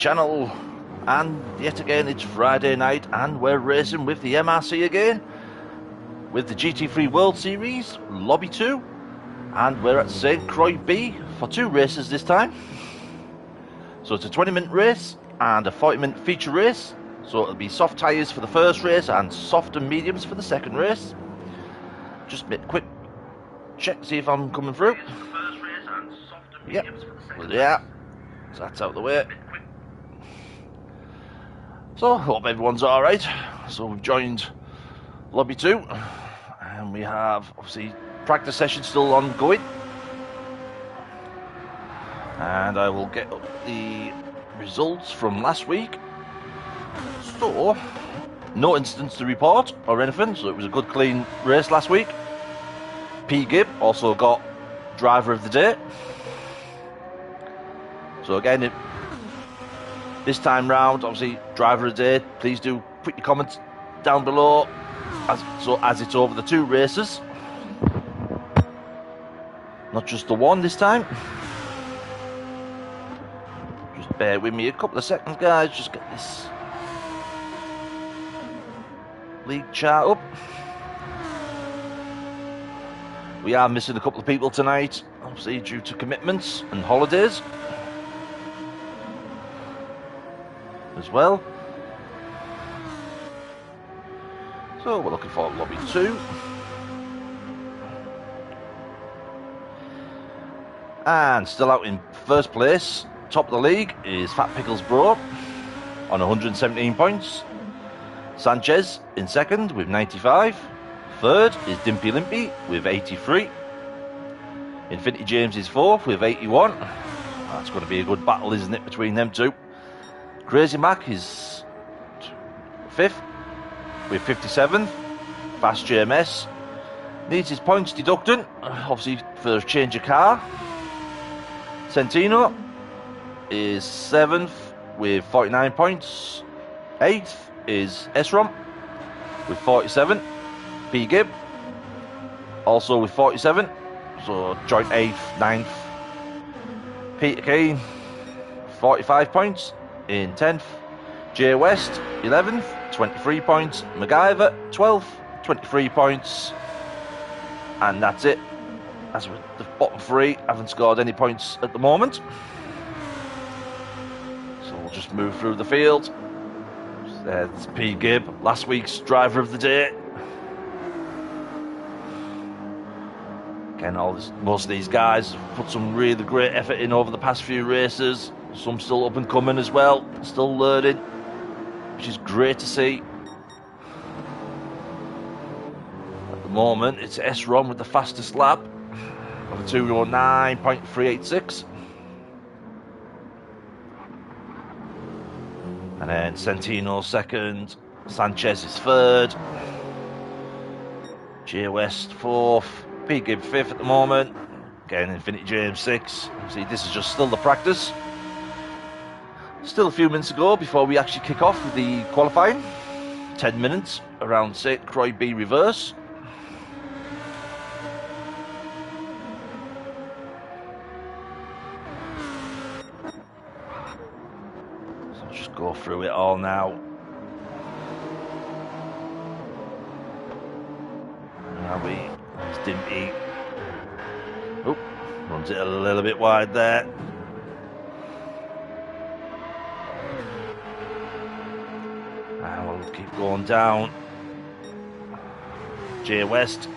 channel, and yet again it's Friday night and we're racing with the MRC again with the Gt3 World Series Lobby 2, and we're at St. Croix B for 2 races this time. So it's a 20-minute race and a 40-minute feature race, so it'll be soft tyres for the first race and soft and mediums for the second race. Just a quick check, see if I'm coming through. Yep, well, yeah, so that's out of the way. So, hope everyone's alright. So we've joined Lobby 2, and we have, obviously, practice session still ongoing. And I will get up the results from last week. So, no incidents to report or anything, so it was a good clean race last week. P. Gibb also got driver of the day. So again, this time round, obviously, driver of the day, please do put your comments down below as it's over the 2 races. Not just the one this time. Just bear with me a couple of seconds, guys. Just get this league chart up. We are missing a couple of people tonight, obviously due to commitments and holidays as well. So we're looking for Lobby 2. And still out in first place, top of the league, is Fat Pickles Bro on 117 points. Sanchez in second with 95. Third is Dimpy Limpy with 83. Infinity James is fourth with 81. That's going to be a good battle, isn't it, between them two. Crazy Mac is 5th with 57. Fast JMS needs his points deducting, obviously for a change of car. Centino is 7th with 49 points. 8th is Esrom with 47. P. Gibb also with 47. So joint 8th, 9th. Peter Kane 45 points in 10th. Jay West 11th, 23 points. MacGyver 12th, 23 points. And that's it. As with the bottom 3, haven't scored any points at the moment. So we'll just move through the field. There's P. Gibb, last week's driver of the day. Again, most of these guys have put some really great effort in over the past few races. Some still up and coming as well, still learning, which is great to see. At the moment, it's S-Ron with the fastest lap of a 209.386. And then Centino second, Sanchez is third, Jay West fourth, P. Gibb 5th at the moment. Again, Infinity James 6th. See, this is just still the practice. Still a few minutes to go before we actually kick off with the qualifying. 10 minutes around St. Croix B reverse. So I'll just go through it all now. Where are we? It's Dimpy. Oh, runs it a little bit wide there. And we'll keep going down. Jay West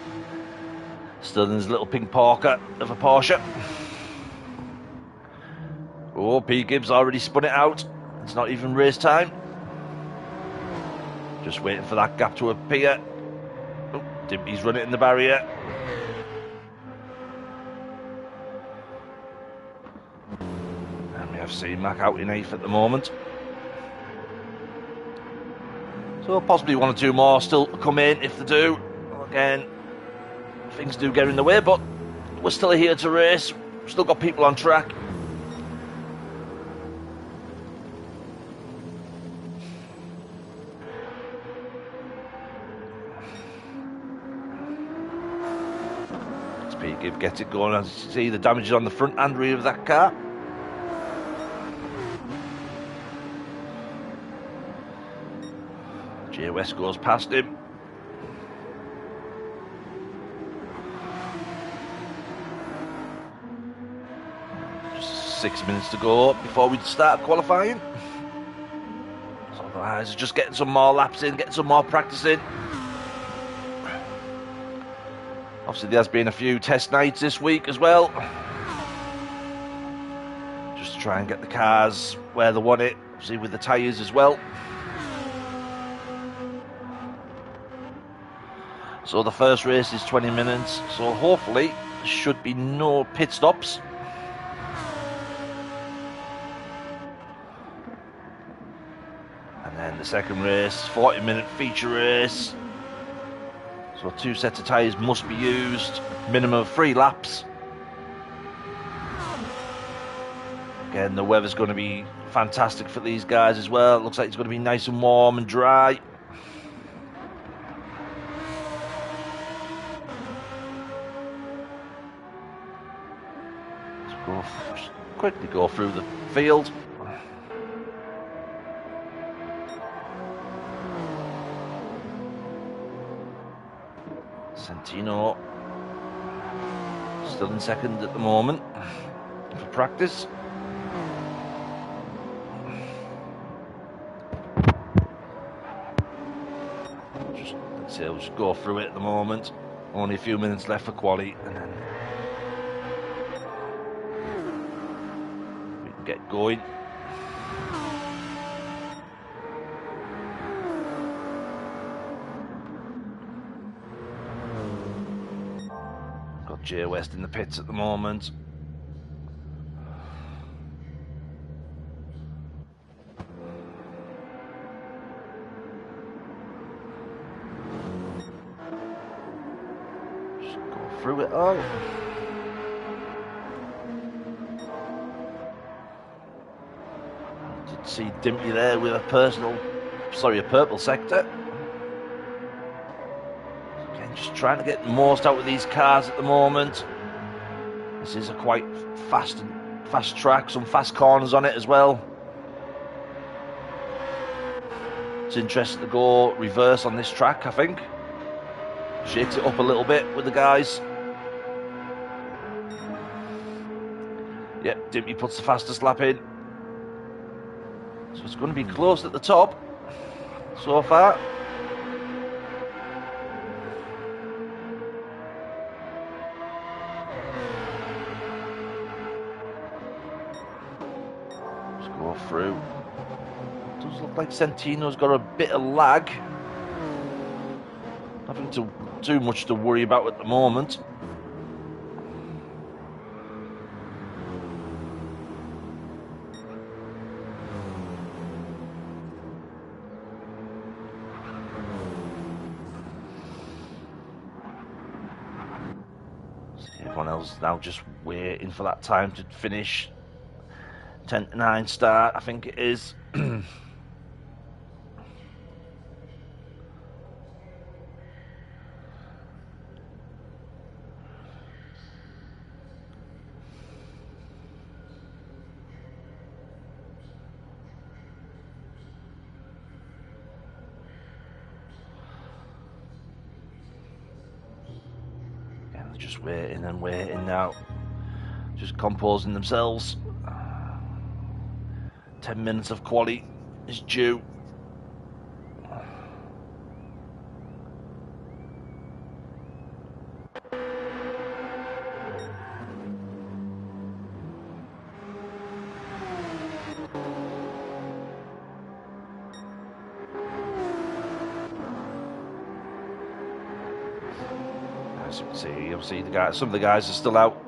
still in his little pink Parker of a Porsche. Oh, P. Gibbs already spun it out. It's not even race time. Just waiting for that gap to appear. Oh, Dimpy's running in the barrier. And we have C-Mac out in 8th at the moment. So possibly 1 or 2 more still come in if they do. Again, things do get in the way, but we're still here to race. Still got people on track. P. Gibb gets it going. As you see, the damage is on the front and rear of that car. J West goes past him. Just 6 minutes to go before we start qualifying. So the guys are just getting some more laps in, getting some more practice in. Obviously there has been a few test nights this week as well. Just to try and get the cars where they want it, obviously with the tyres as well. So the first race is 20 minutes, so hopefully there should be no pit stops. And then the second race, 40-minute feature race. So 2 sets of tyres must be used, minimum of 3 laps. Again, the weather's going to be fantastic for these guys as well. It looks like it's going to be nice and warm and dry. Just quickly go through the field. Santino still in second at the moment for practice. Let's say we'll just go through it at the moment. Only a few minutes left for quali, and then we can get going. Got J West in the pits at the moment. Just go through it all. Did see Dimpy there with a purple sector. Just trying to get the most out of these cars at the moment. This is a quite fast track, some fast corners on it as well. It's interesting to go reverse on this track, I think. Shakes it up a little bit with the guys. Yep, Dimpy puts the fastest lap in. So it's going to be close at the top so far. Through. Does look like Santino's got a bit of lag. Nothing too much to worry about at the moment. Everyone else now just waiting for that time to finish. 10 to 9 start, I think it is. Yeah, they're just waiting and waiting now. Just composing themselves. 10 minutes of quali is due. As you can see, obviously some of the guys are still out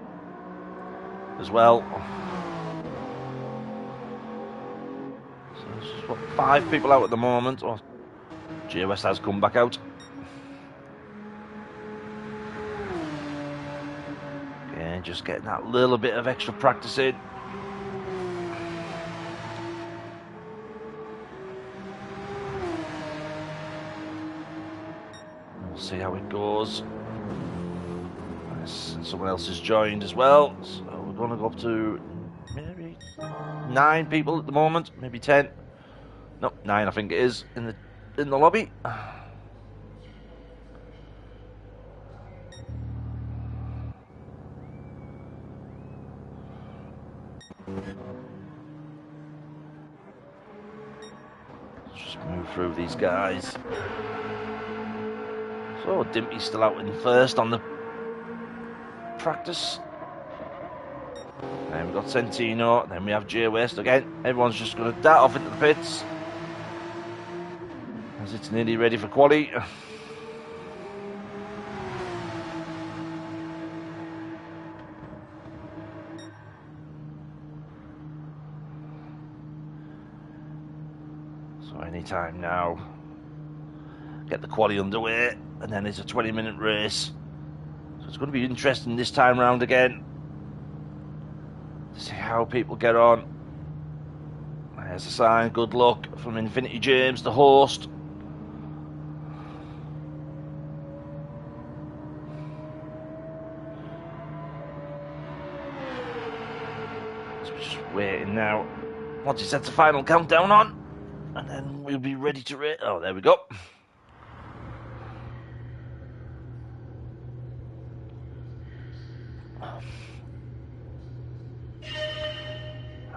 as well. 5 people out at the moment. Oh, J West has come back out. Okay, just getting that little bit of extra practice in. We'll see how it goes. Yes, and someone else has joined as well. So we're going to go up to maybe 9 people at the moment, maybe 10. No, 9 I think it is in the in the lobby. Just move through these guys. So Dimpy's still out in first on the practice. Then we've got Centino, then we have J West again. Everyone's just going to dart off into the pits as it's nearly ready for quali. So any time now, get the quali underway, and then it's a 20-minute race. So it's going to be interesting this time round again. See how people get on. There's a sign, good luck from Infinity James, the host. So we're just waiting now. Once he sets the final countdown on, and then we'll be ready to race. Oh, there we go.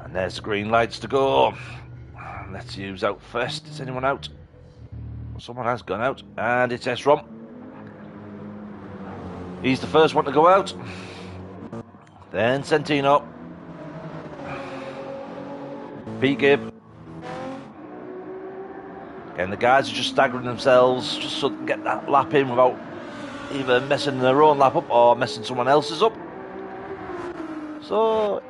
And there's the green lights to go. Let's see who's out first. Is anyone out? Someone has gone out, and it's S-Rom. He's the first one to go out. Then Centino. P-Gib. Again, the guys are just staggering themselves just so they can get that lap in without either messing their own lap up or messing someone else's up. So,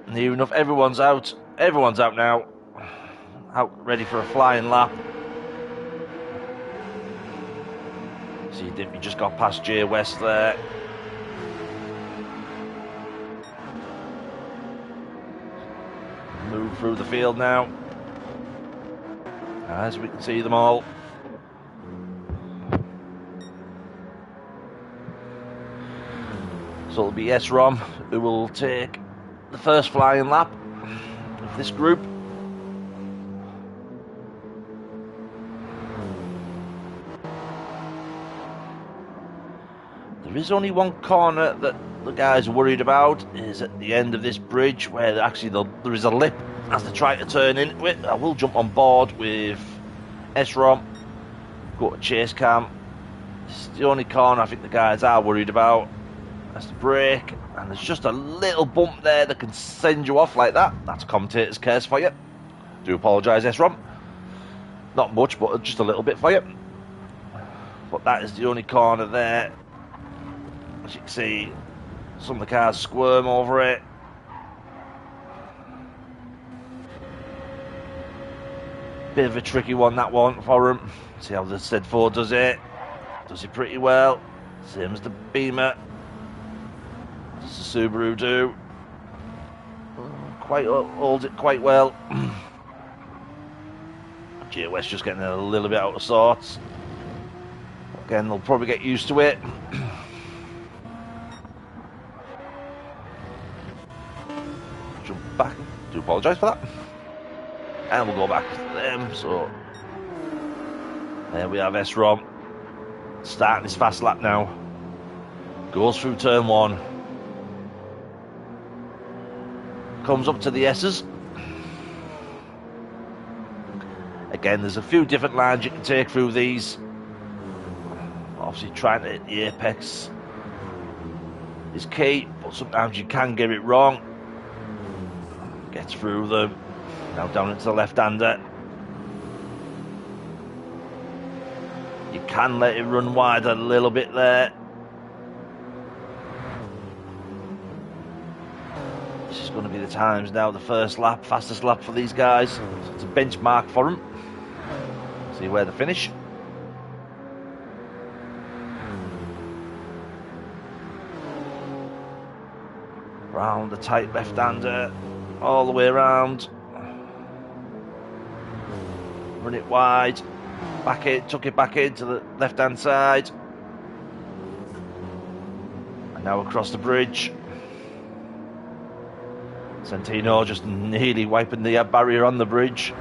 near enough, everyone's out. Everyone's out now. Out ready for a flying lap. See, Dimpy just got past J West there. Move through the field now, as we can see them all. So it'll be S-Rom who will take the first flying lap of this group. There is only one corner that the guys are worried about, is at the end of this bridge where actually there is a lip as they try to turn into it. I will jump on board with S-Rom, go to chase cam. It's the only corner I think the guys are worried about. That's the brake, and there's just a little bump there that can send you off like that. That's commentator's curse for you. Do apologise, S-Rom. Not much, but just a little bit for you. But that is the only corner there. As you can see, some of the cars squirm over it. Bit of a tricky one, that one, for him. See how the Z4 does it. Does it pretty well. Same as the Beamer. Does the Subaru do? Quite holds it quite well. J West just getting a little bit out of sorts. Again, they'll probably get used to it. Jump back. Do apologise for that. And we'll go back to them. So there we have S-Rom starting his fast lap now. Goes through turn one. Comes up to the S's. Again, there's a few different lines you can take through these. Obviously trying to hit the apex is key, but sometimes you can get it wrong. Gets through them. Now down into the left-hander. You can let it run wide a little bit there. This is going to be the times now, the first lap, fastest lap for these guys. So it's a benchmark for them. See where they finish. Round the tight left-hander, all the way around. Run it wide, back it, tuck it back into the left-hand side. And now across the bridge. Centino just nearly wiping the barrier on the bridge.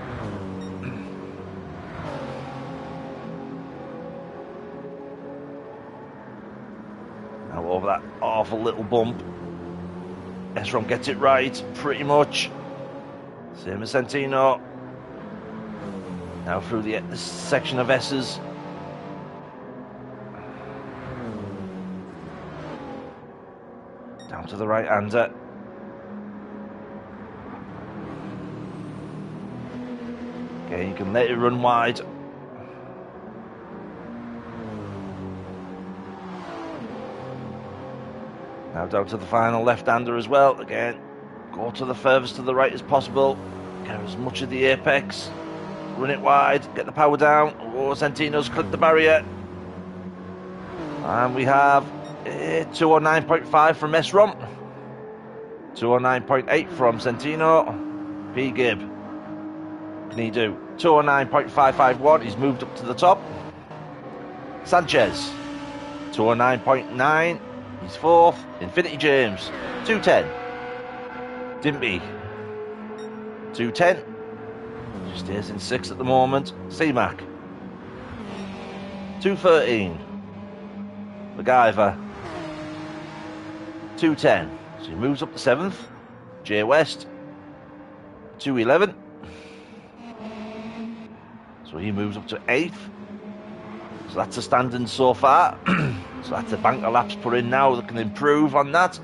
Now over that awful little bump. Esrom gets it right, pretty much. Same as Santino. Now through the section of S's. Down to the right-hander. Okay, you can let it run wide. Now down to the final left-hander as well. Again, go to the furthest to the right as possible. Get as much of the apex. Run it wide, get the power down. Oh, Santino's clipped the barrier. And we have 209.5 from Esrom. 209.8 from Santino. P. Gibb. What can he do? 209.551. He's moved up to the top. Sanchez. 209.9. He's fourth. Infinity James. 210. Dimpy. 210. She stays in sixth at the moment. C-Mac. 213. MacGyver. 210. So he moves up to seventh. Jay West. 211. So he moves up to eighth. So that's the standing so far. So that's a bank of laps put in now that can improve on that.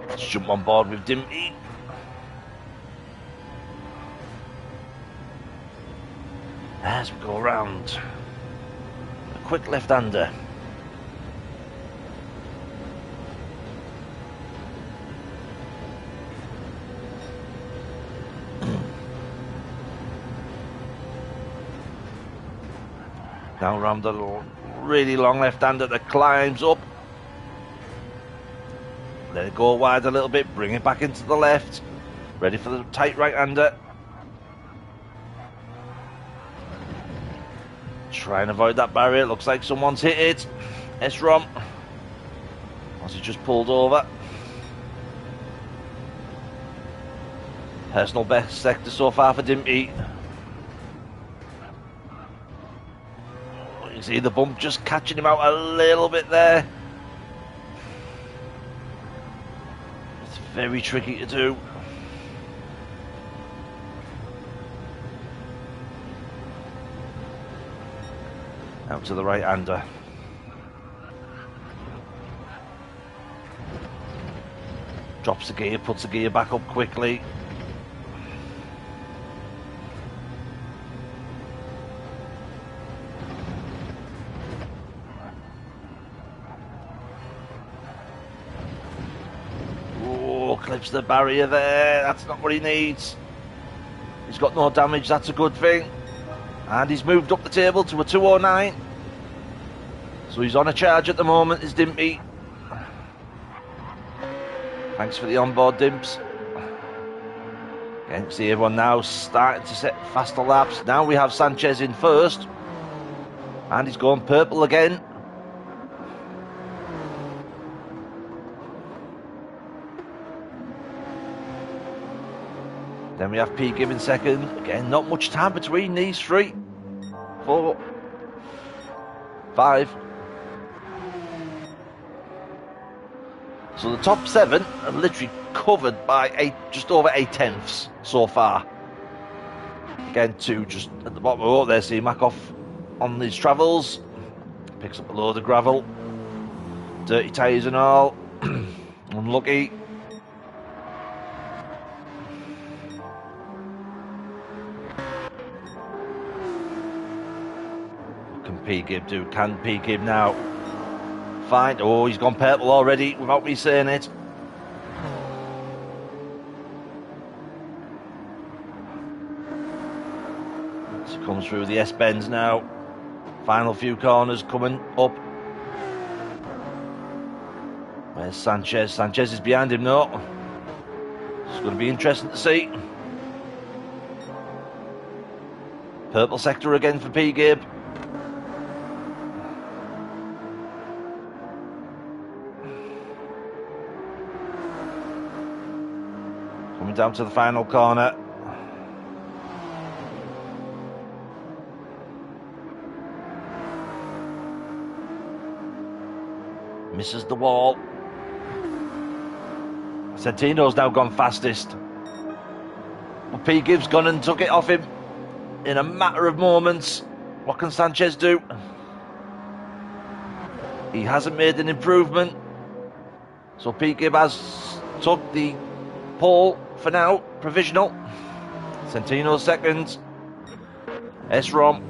Let's jump on board with Dimpy. As we go around. A quick left-hander. Now around the really long left-hander that climbs up. Let it go wide a little bit, bring it back into the left. Ready for the tight right-hander. Try and avoid that barrier. Looks like someone's hit it. Esrom. As he just pulled over. Personal best sector so far for Dimpy. You see the bump just catching him out a little bit there. It's very tricky to do. Out to the right-hander. Drops the gear, puts the gear back up quickly. Clips the barrier there. That's not what he needs. He's got no damage. That's a good thing. And he's moved up the table to a 209. So he's on a charge at the moment, is Dimpy. Thanks for the onboard, Dimps. Again, see everyone now starting to set faster laps. Now we have Sanchez in first. And he's going purple again. Then we have P. Gibb in second. Again, not much time between these three. 4, 5. So the top 7 are literally covered by just over 8 tenths so far. Again, 2 just at the bottom. Oh, there's C-Mac off on his travels. Picks up a load of gravel. Dirty tyres and all. Unlucky. P. Gibb do? Can P. Gibb now find? Oh, he's gone purple already without me saying it. So comes through the S-bends now. Final few corners coming up. Where's Sanchez? Sanchez is behind him now. It's going to be interesting to see. Purple sector again for P. Gibb. Coming down to the final corner. Misses the wall. Centino's now gone fastest. But P. Gibbs gone and took it off him in a matter of moments. What can Sanchez do? He hasn't made an improvement. So P. Gibb has took the pole for now, provisional. Centino second. S-Rom.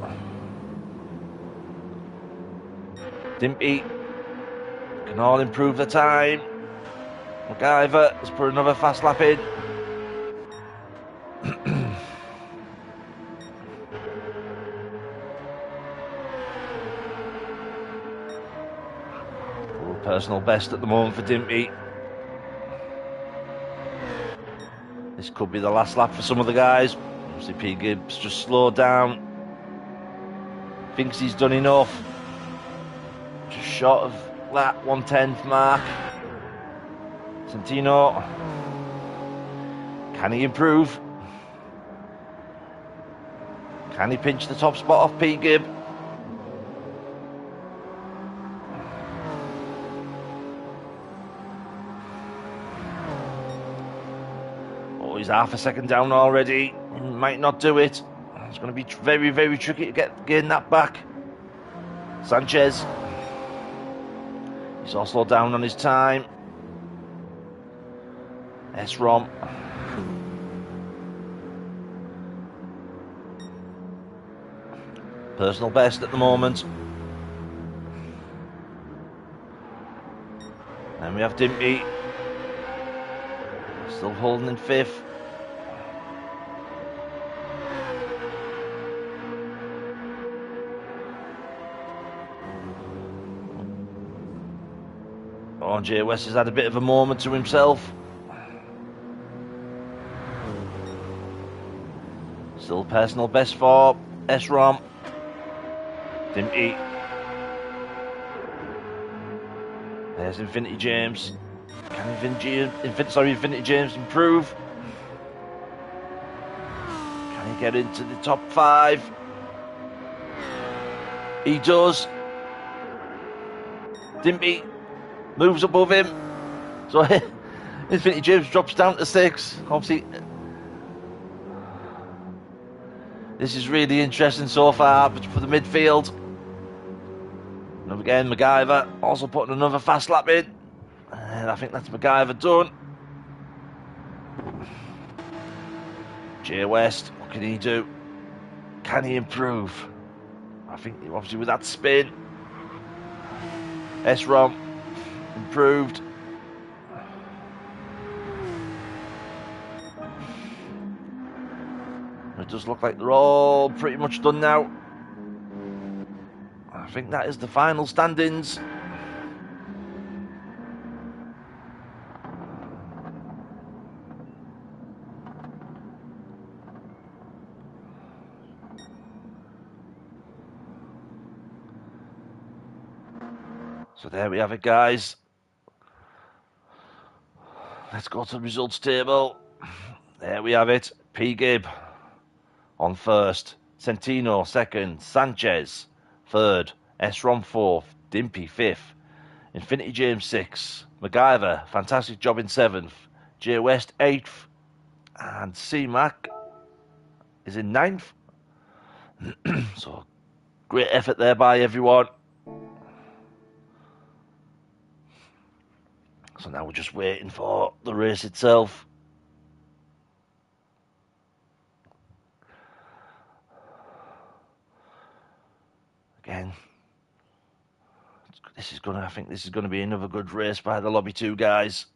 Dimpy can all improve the time. MacGyver has put another fast lap in. Personal best at the moment for Dimpy. This could be the last lap for some of the guys. Obviously P. Gibbs just slowed down. Thinks he's done enough. Just short of that 110th mark. Centino. Can he improve? Can he pinch the top spot off P. Gibb? Oh, he's half a second down already. He might not do it. It's going to be very, very tricky to gain that back. Sanchez. He's all slowed down on his time. S-Rom. Personal best at the moment. And we have Dimpy. Still holding in fifth. Oh, J. West has had a bit of a moment to himself. Still personal best for S-Rom. Dimpy. There's Infinity James. Can Infinity James improve? Can he get into the top 5? He does. Dimpy moves above him. So Infinity James drops down to 6. Obviously, this is really interesting so far for the midfield. And again, MacGyver also putting another fast lap in. And I think that's MacGyver done. J. West, what can he do? Can he improve? I think obviously with that spin. S-Rom improved. It does look like they're all pretty much done now. I think that is the final standings. So there we have it, guys. Let's go to the results table. There we have it. P. Gibb on first. Centino second. Sanchez third. S-Rom fourth. Dimpy fifth. Infinity James sixth. MacGyver, fantastic job in seventh. J. West eighth. And C-Mac is in ninth. So great effort there by everyone. So now we're just waiting for the race itself. Again, I think this is gonna be another good race by the Lobby 2 guys.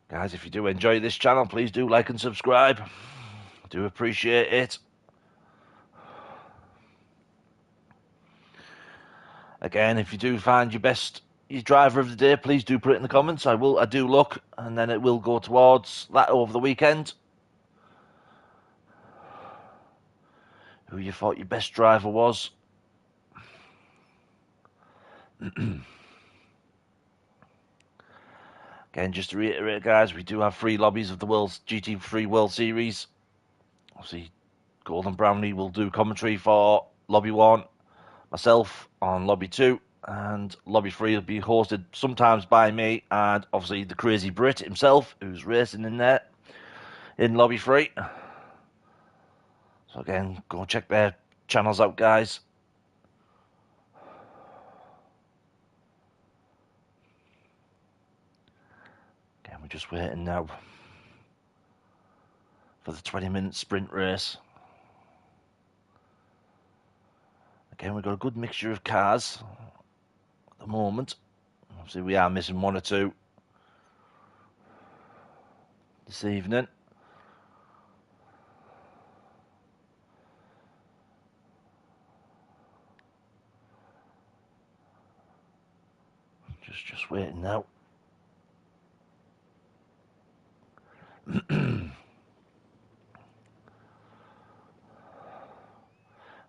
Guys, if you do enjoy this channel, please do like and subscribe. I do appreciate it. Again, if you do find your driver of the day, please do put it in the comments. I do look, and then it will go towards that over the weekend. Who you thought your best driver was. Again, just to reiterate, guys, we do have 3 lobbies of the Gt3 World Series. Obviously, Golden Brownie will do commentary for Lobby 1, myself on Lobby 2, and Lobby 3 will be hosted sometimes by me, and obviously the Crazy Brit himself, who's racing in there, in Lobby 3. So again, go check their channels out, guys. Again, we're just waiting now for the 20-minute sprint race. Again, we've got a good mixture of cars at the moment. Obviously, we are missing 1 or 2 this evening. Just waiting now.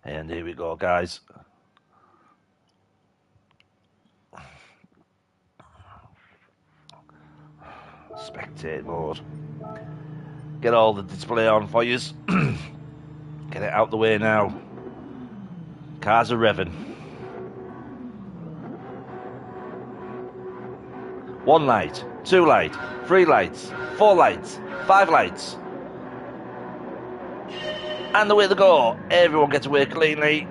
And here we go, guys. Spectate mode. Get all the display on for you. Get it out the way now. Cars are revving. 1 light, 2 light, 3 lights, 4 lights, 5 lights. And away they go. Everyone gets away cleanly.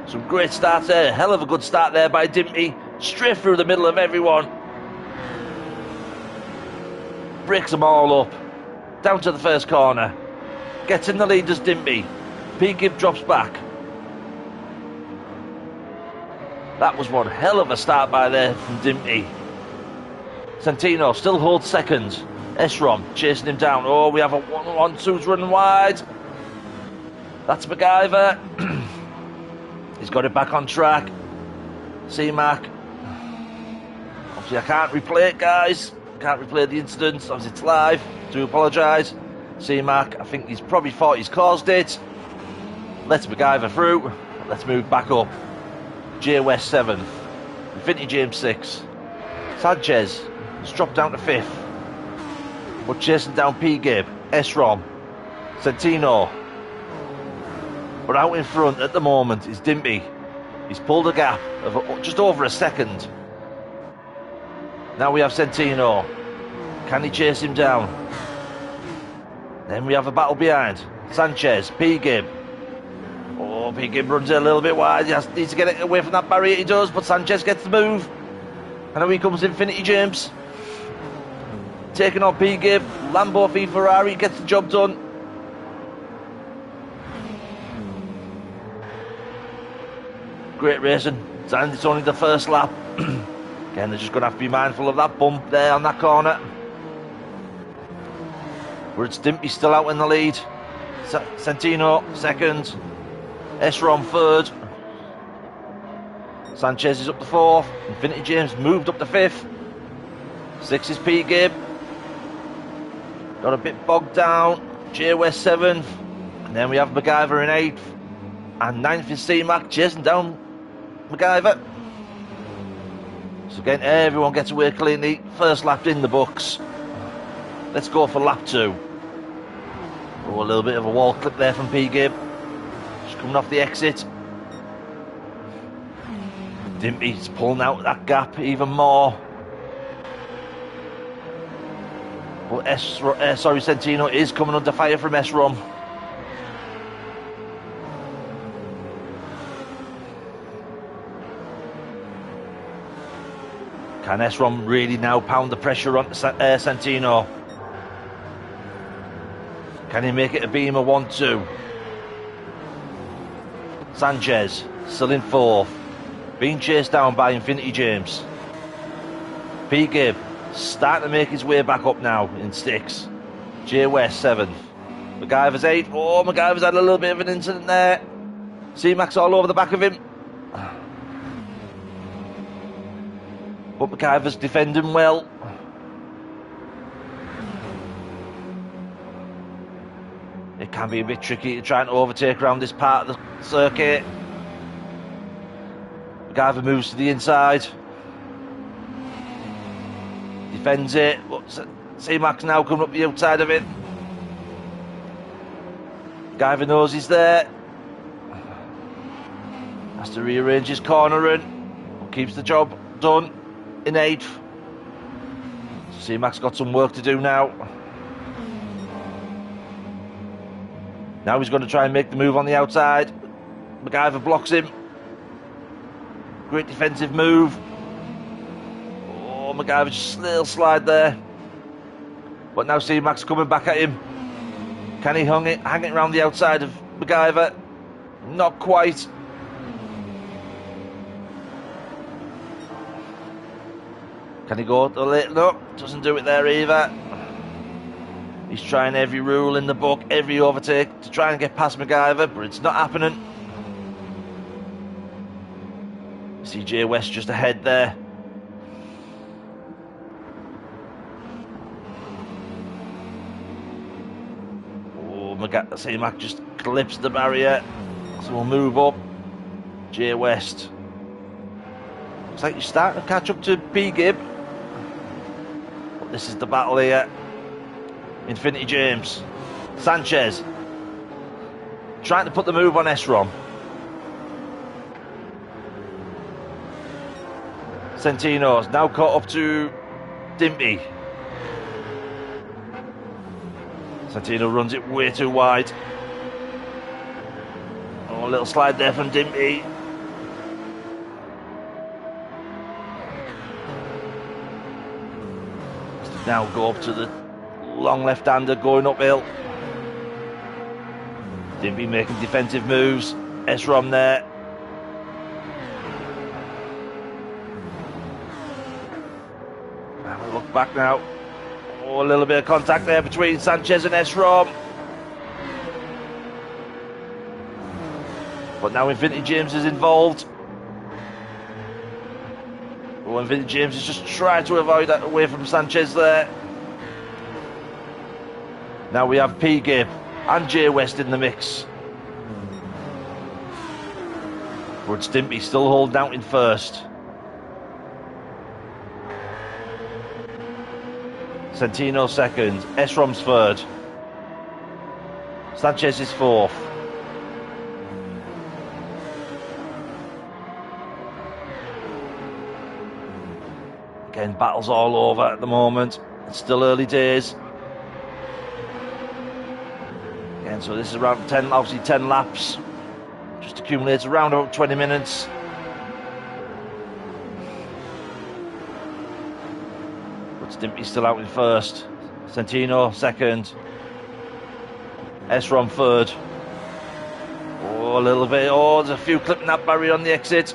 Some great starts there. Hell of a good start there by Dimpy. Straight through the middle of everyone. Breaks them all up. Down to the first corner. Gets in the lead as Dimpy. P. Gibb drops back. That was one hell of a start by there from Dimpy. Santino still holds second. Esrom chasing him down. Oh, we have a 1-1-2's running wide. That's MacGyver. He's got it back on track. C-Mac. Obviously, I can't replay it, guys. Can't replay the incident. Obviously, it's live. Do apologise. C-Mac, I think he's probably thought he's caused it. Let's MacGyver through. Let's move back up. J West 7th. Infinity James 6th. Sanchez has dropped down to 5th. But chasing down P. Gibb. Esrom. Santino. But out in front at the moment is Dimpy. He's pulled a gap of just over a second. Now we have Santino. Can he chase him down? Then we have a battle behind. Sanchez, P. Gibb. Oh, P. Gibb runs it a little bit wide. He needs to get it away from that barrier. He does, but Sanchez gets the move. And now he comes Infinity James. Taking on P. Gibb. Lambo v Ferrari gets the job done. Great racing. And it's only the first lap. Again, they're just going to have to be mindful of that bump there on that corner. Where it's Dimpy still out in the lead. Santino second. Esrom third. Sanchez is up to 4th. Infinity James moved up to 5th. 6 is P. Gibb. Got a bit bogged down. J West 7th. And then we have MacGyver in 8th. And 9th is C-Mac chasing down MacGyver. So again, everyone gets away cleanly. First lap in the books. Let's go for lap 2. Oh, a little bit of a wall clip there from P. Gibb. Just coming off the exit. Dimpy's pulling out that gap even more. But Santino is coming under fire from Esrom. Can Esrom really now pound the pressure on Santino? Can he make it a beam of 1-2? Sanchez still in 4th. Being chased down by Infinity James. P. Gibb starting to make his way back up now in 6th. J West 7th. MacGyver's 8th. Oh, MacGyver's had a little bit of an incident there. C-Mac's all over the back of him. But MacGyver's defending well. It can be a bit tricky to try and overtake around this part of the circuit. MacGyver moves to the inside. defends it. C-Mac's now coming up the outside of it. Guyver knows he's there. Has to rearrange his cornering. Keeps the job done in 8th. C-Mac's got some work to do now. Now he's going to try and make the move on the outside. MacGyver blocks him. Great defensive move. Oh, MacGyver just a little slide there. But now C-Mac's coming back at him. Can he hang it around the outside of MacGyver? Not quite. Can he go to late? No, doesn't do it there either. He's trying every rule in the book, every overtake to try and get past MacGyver, but it's not happening. CJ West just ahead there. Oh, C-Mac just clips the barrier, so we'll move up. J West. Looks like he's starting to catch up to P Gibb. But this is the battle here. Infinity James. Sanchez. Trying to put the move on Esrom. Centino's now caught up to Dimpy. Santino runs it way too wide. Oh, a little slide there from Dimpy. Now go up to the long left-hander going uphill. Dimpy making defensive moves. Esrom there. Have a look back now. Oh, a little bit of contact there between Sanchez and Esrom. But now Infinity James is involved. Oh, Infinity James is just trying to avoid that away from Sanchez there. Now we have P. Gibb and J. West in the mix. But Stimpy still holding out in first. Santino second. Esrom's third. Sanchez is fourth. Again, battles all over at the moment. It's still early days. Again, so this is around 10, obviously 10 laps. Just accumulates around about 20 minutes. But Stimpy's still out in first. Santino second. Esrom third. Oh, a little bit. Oh, there's a few clipping that barrier on the exit.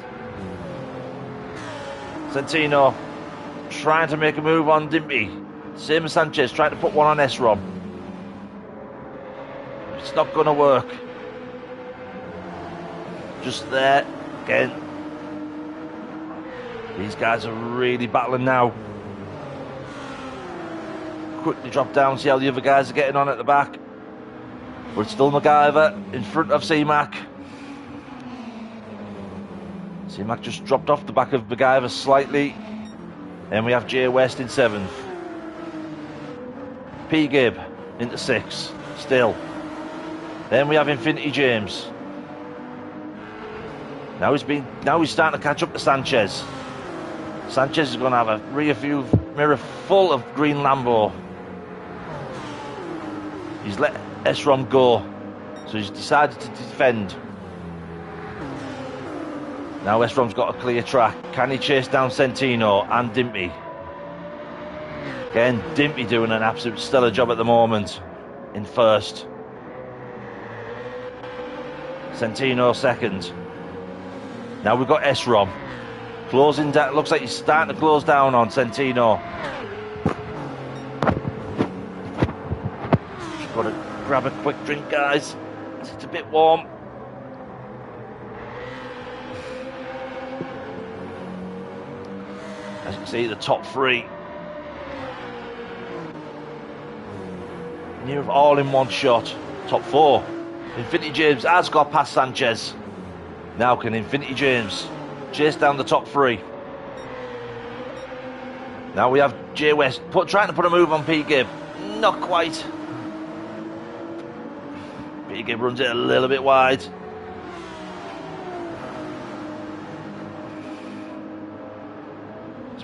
Santino trying to make a move on Dimpy. Same as Sanchez trying to put one on Esrom. It's not going to work. Just there again. These guys are really battling now. Quickly drop down, see how the other guys are getting on at the back. But it's still MacGyver in front of C-Mac. C-Mac just dropped off the back of MacGyver slightly. And we have J West in 7th. P. Gibb into 6th. Still. Then we have Infinity James. Now he's starting to catch up to Sanchez. Sanchez is going to have a rear view mirror full of green Lambo. He's let Esrom go, so he's decided to defend. Now Esrom's got a clear track. Can he chase down Centino and Dimpy? Again, Dimpy doing an absolute stellar job at the moment in first. Centino second. Now we've got Esrom closing down. Looks like he's starting to close down on Centino. Just got to grab a quick drink, guys. It's a bit warm. As you can see, the top 3 near all in one shot. Top 4. Infinity James has got past Sanchez. Now can Infinity James chase down the top 3? Now we have J West trying to put a move on P Gibb. Not quite. P Gibb runs it a little bit wide. So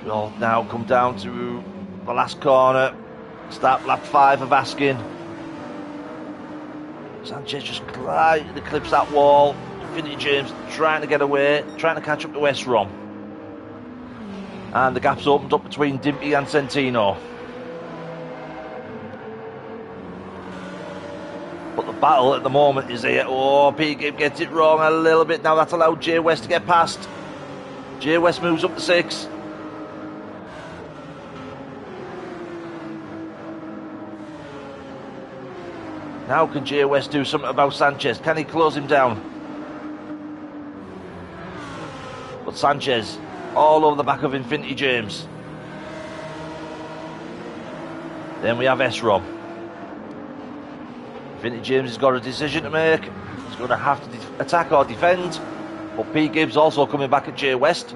we all now come down to the last corner. Start lap 5 of Askin. Sanchez just slightly clips that wall. Infinity James trying to get away, trying to catch up to West Rom. And the gap's opened up between Dimpy and Centino. But the battle at the moment is here. Oh, P Gibb gets it wrong a little bit. Now that's allowed J West to get past. J West moves up to 6. Now can J West do something about Sanchez? Can he close him down? But Sanchez all over the back of Infinity James. Then we have S-Rom. Infinity James has got a decision to make. He's going to have to attack or defend. But P Gibbs also coming back at J West.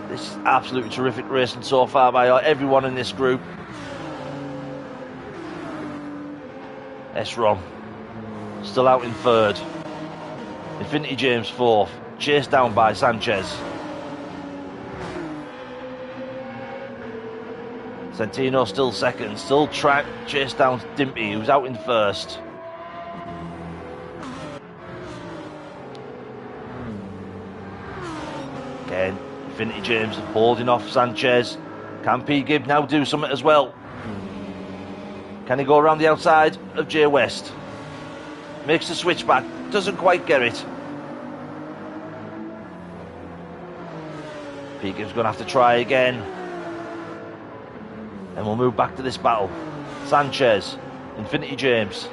This is absolutely terrific racing so far by everyone in this group. S-Rom still out in 3rd. Infinity James 4th, chased down by Sanchez. Centino still 2nd, still trying to chase down Dimpy, who's out in 1st. Again, Infinity James holding off Sanchez. Can P Gibb now do something as well? Can he go around the outside of J West? Makes the switch back, doesn't quite get it. P Gibb's going to have to try again. And we'll move back to this battle. Sanchez, Infinity James.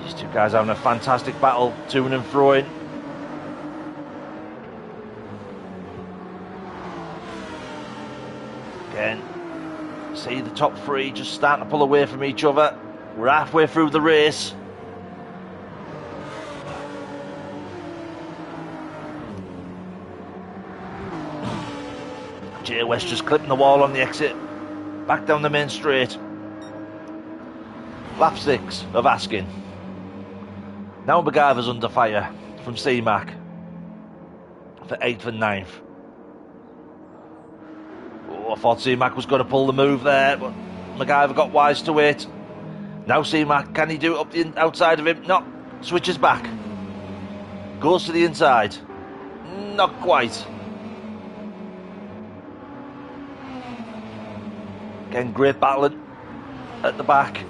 These two guys having a fantastic battle, to and fro-ing. Again, see the top 3 just starting to pull away from each other. We're halfway through the race. J West just clipping the wall on the exit. Back down the main straight. Lap 6 of Askin. Now MacGyver's under fire from C-Mac for 8th and 9th. Oh, I thought C-Mac was going to pull the move there, but MacGyver got wise to it. Now C-Mac, can he do it up the outside of him? No, switches back. Goes to the inside. Not quite. Again, great battling at the back.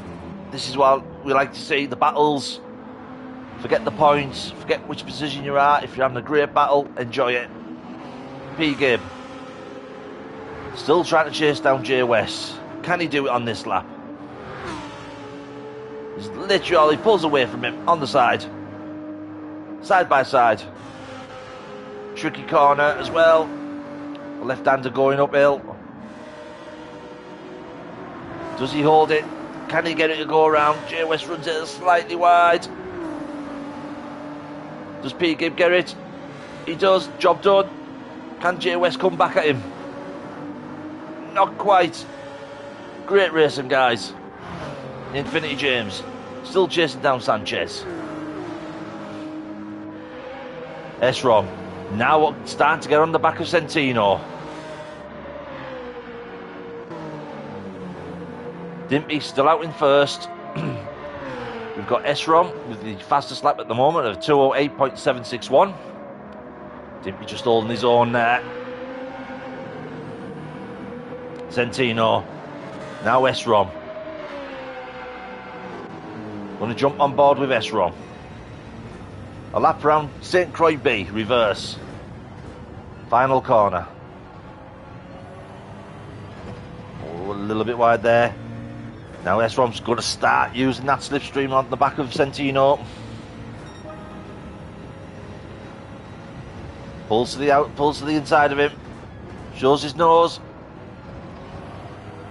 This is what we like to see, the battles. Forget the points, forget which position you're at. If you're having a great battle, enjoy it. P Gibb still trying to chase down J West. Can he do it on this lap? He's literally pulls away from him on the side. Side by side. Tricky corner as well. Left-hander going uphill. Does he hold it? Can he get it to go around? J West runs it slightly wide. Does P Gibb get it? He does. Job done. Can J West come back at him? Not quite. Great racing, guys. Infinity James still chasing down Sanchez. S-Rom now starting to get on the back of Centino. Dimpy still out in 1st. We've got S-Rom with the fastest lap at the moment of 208.761. Dimpy just holding his own there. Centino. Now S-Rom. Going to jump on board with S-Rom. A lap around St. Croix B, reverse. Final corner. Oh, a little bit wide there. Now S-Rom's going to start using that slipstream on the back of Centino. Pulls to the inside of him. Shows his nose.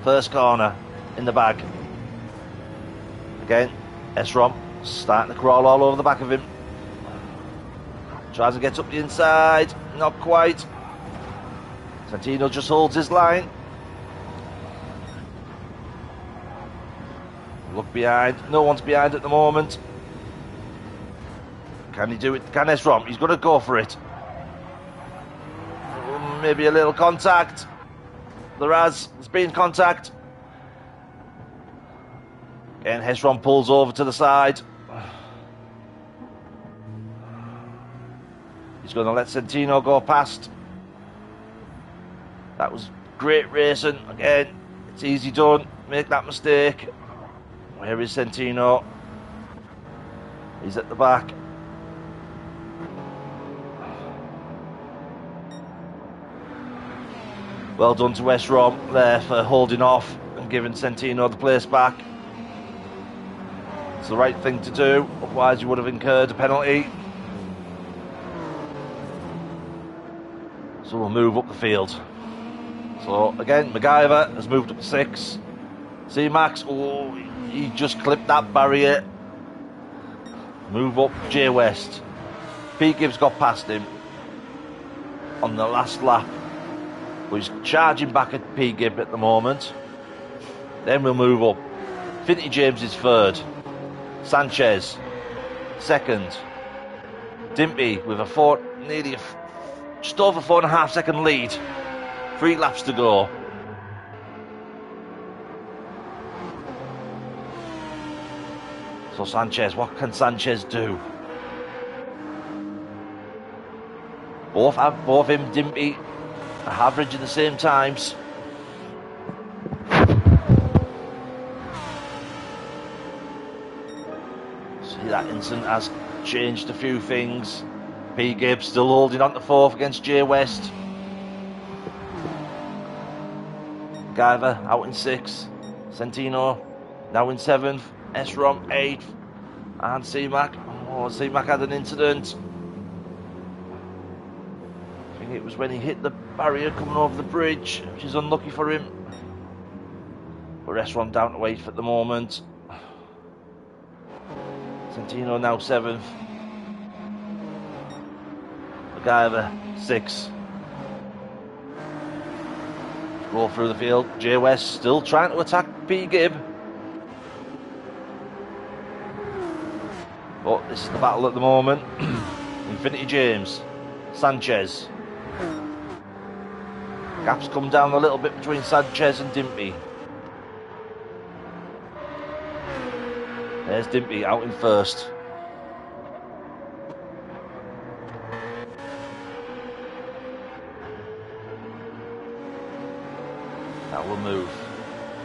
First corner in the bag. Again, S-Rom starting to crawl all over the back of him. Tries to get up the inside. Not quite. Santino just holds his line. Look behind. No one's behind at the moment. Can he do it? Can Esrom? He's going to go for it. Maybe a little contact. There's been contact. And Hesron pulls over to the side. He's going to let Santino go past. That was great racing. Again, it's easy done. Make that mistake. Where is Santino? He's at the back. Well done to Esrom there for holding off and giving Santino the place back. It's the right thing to do, otherwise you would have incurred a penalty. So we'll move up the field. So again, MacGyver has moved up to 6. See Max, oh, he just clipped that barrier. Move up J West. Pete Gibbs got past him on the last lap. But he's charging back at Pete Gibb at the moment. Then we'll move up. Finty James is 3rd. Sanchez 2nd. Dimpy with a just over 4.5 second lead. 3 laps to go. So Sanchez, what can Sanchez do? Both him, Dimpy, are averaging the same times. See, that incident has changed a few things. P. Gibbs still holding on to 4th against J West. Guyver out in 6th. Santino now in 7th. Esrom 8th. And C-Mac. Oh, C-Mac had an incident. I think it was when he hit the barrier coming over the bridge, which is unlucky for him. But Esrom down to 8th at the moment. Santino now 7th. MacGyver 6th. Roll through the field. J West still trying to attack P. Gibb. But this is the battle at the moment. Infinity James. Sanchez. Gaps come down a little bit between Sanchez and Dimpy. There's Dimpy out in 1st. That will move.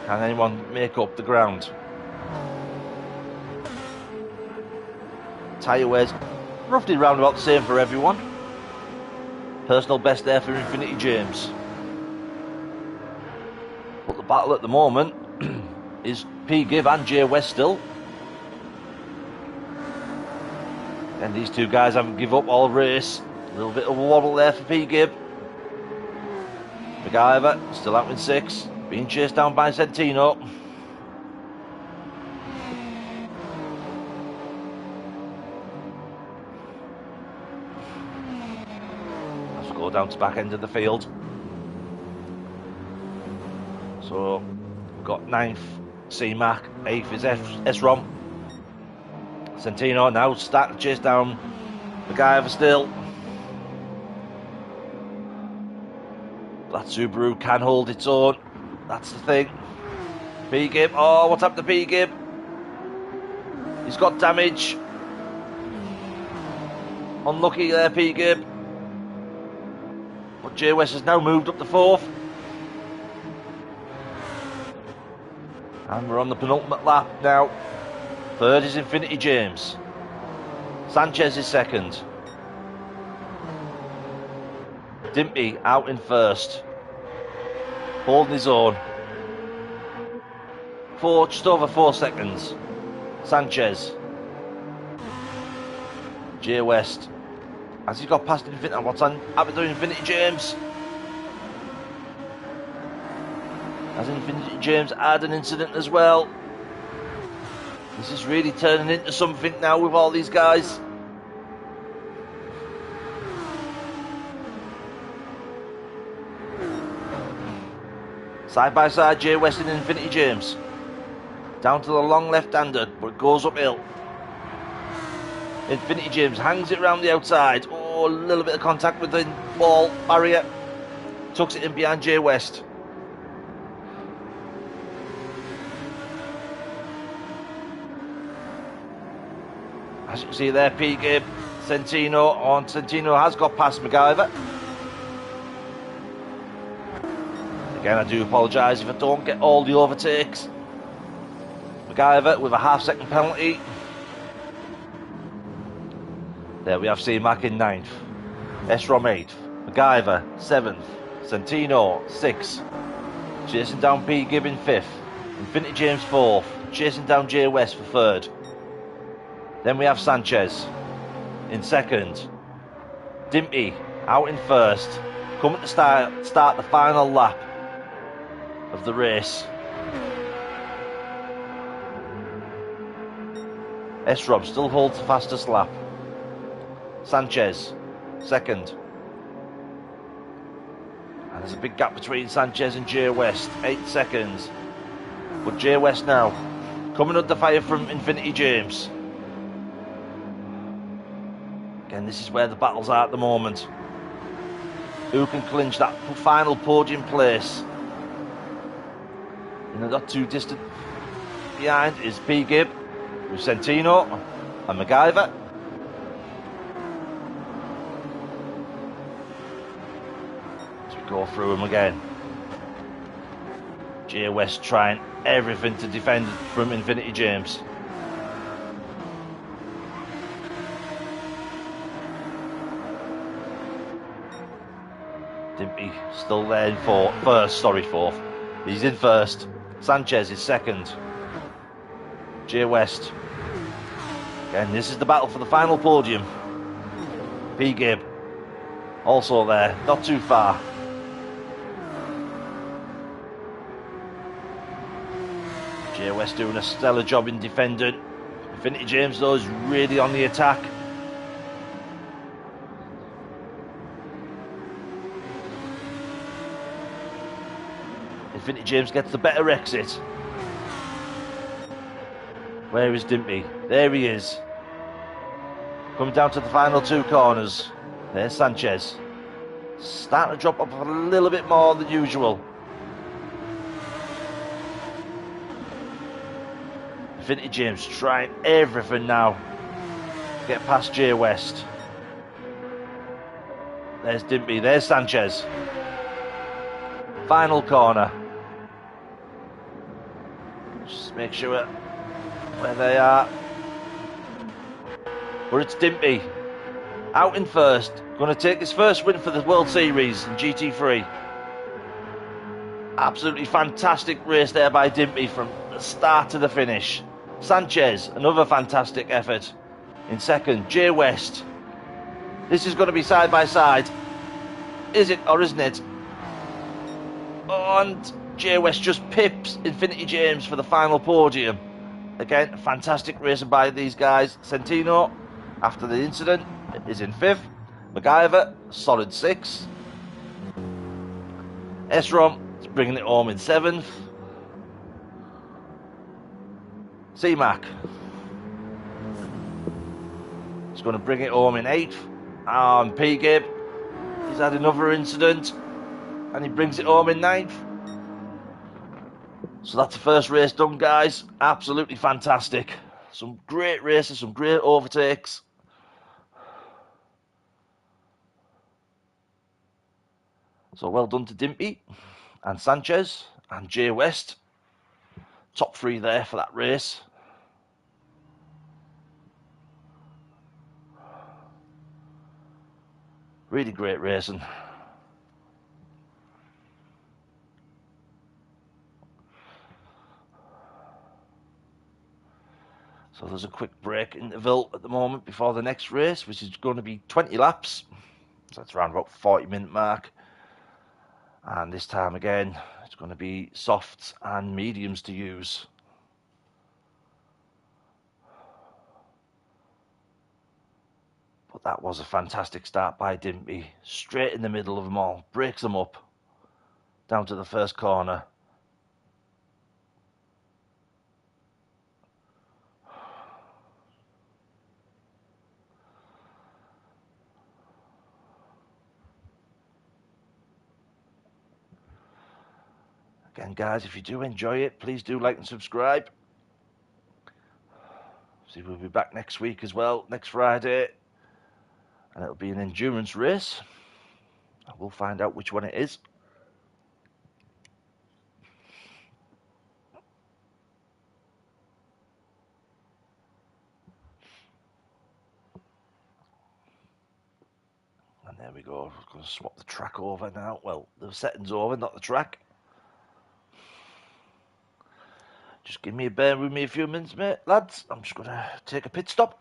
Can anyone make up the ground? Tyre wears roughly round about the same for everyone. Personal best there for Infinity James. But the battle at the moment is P. Gibb and J West still. And these two guys haven't give up all race. A little bit of a wobble there for P. Gibb. MacGyver still out in 6th, being chased down by Santino. Let's go down to back end of the field. So we've got 9th C-Mac, 8th is Esrom. Santino now starting to chase down MacGyver still. That Subaru can hold its own. That's the thing. P. Gibb. Oh, what's happened to P. Gibb? He's got damage. Unlucky there, P. Gibb. But J West has now moved up to 4th. And we're on the penultimate lap now. 3rd is Infinity James. Sanchez is 2nd. Dimpy out in 1st. Holding his own. Just over 4 seconds. Sanchez. J West. Has he got past Infinity? What's happened to Infinity James? Has Infinity James had an incident as well? This is really turning into something now with all these guys. Side by side, J West and Infinity James. Down to the long left-hander, but it goes uphill. Infinity James hangs it around the outside. Oh, a little bit of contact with the wall barrier. Tucks it in behind J West. As you can see there, P. Gibb, Centino has got past MacGyver. Again, I do apologise if I don't get all the overtakes. MacGyver with a half-second penalty. There we have C-Mac in 9th. Esrom 8th. MacGyver 7th. Centino 6th. Chasing down P. Gibb in 5th. Infinity James 4th. Chasing down J West for 3rd. Then we have Sanchez in 2nd. Dimpy out in 1st. Coming to start the final lap of the race. Esrom still holds the fastest lap. Sanchez 2nd. And there's a big gap between Sanchez and J West, 8 seconds. But J West now coming under fire from Infinity James. Again, this is where the battles are at the moment. Who can clinch that final podium place? And not too distant behind is P. Gibb with Centino and MacGyver. As we go through them again. J West trying everything to defend from Infinity James. Dimpy still there in fourth. He's in 1st. Sanchez is 2nd. J West. Again, this is the battle for the final podium. P. Gibb also there, not too far. J West doing a stellar job in defending. Infinity James though is really on the attack. Infinity James gets the better exit. Where is Dimpy? There he is. Coming down to the final 2 corners. There's Sanchez. Starting to drop off a little bit more than usual. Infinity James trying everything now to get past J West. There's Dimpy. There's Sanchez. Final corner. Just make sure where they are. But it's Dimpy out in 1st, going to take his first win for the World Series in Gt3. Absolutely fantastic race there by Dimpy from the start to the finish. Sanchez, another fantastic effort in 2nd. J West. This is going to be side by side. Is it or isn't it? And J West just pips Infinity James for the final podium. Again, fantastic racing by these guys. Centino, after the incident, is in 5th. MacGyver, solid 6th. Esrom is bringing it home in 7th. C-Mac is going to bring it home in 8th. And P. Gibb, he's had another incident and he brings it home in 9th. So that's the first race done, guys. Absolutely fantastic. Some great races, some great overtakes. So well done to Dimpy and Sanchez and J West. Top 3 there for that race. Really great racing. So there's a quick break interval at the moment before the next race, which is going to be 20 laps. So that's around about 40-minute mark. And this time again, it's going to be softs and mediums to use. But that was a fantastic start by Dimpy. Straight in the middle of them all. Breaks them up. Down to the first corner. Again, guys, if you do enjoy it, please do like and subscribe. See, we'll be back next week as well, next Friday. And it'll be an endurance race. We'll find out which one it is. And there we go. We're going to swap the track over now. Well, the settings over, not the track. Just give me a bear with me a few minutes, mate, lads. I'm just going to take a pit stop.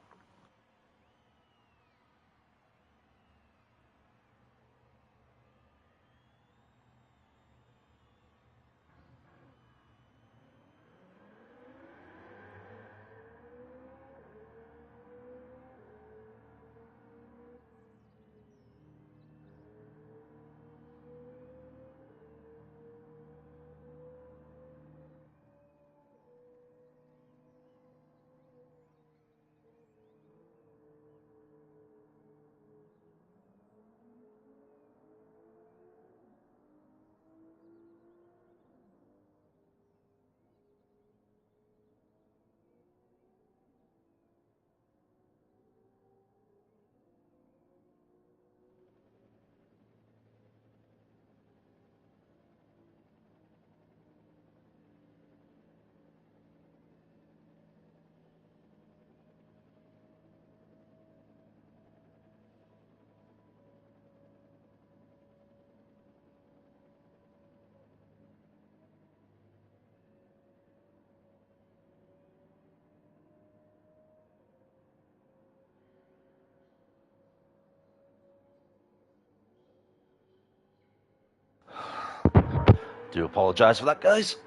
Do apologise for that, guys.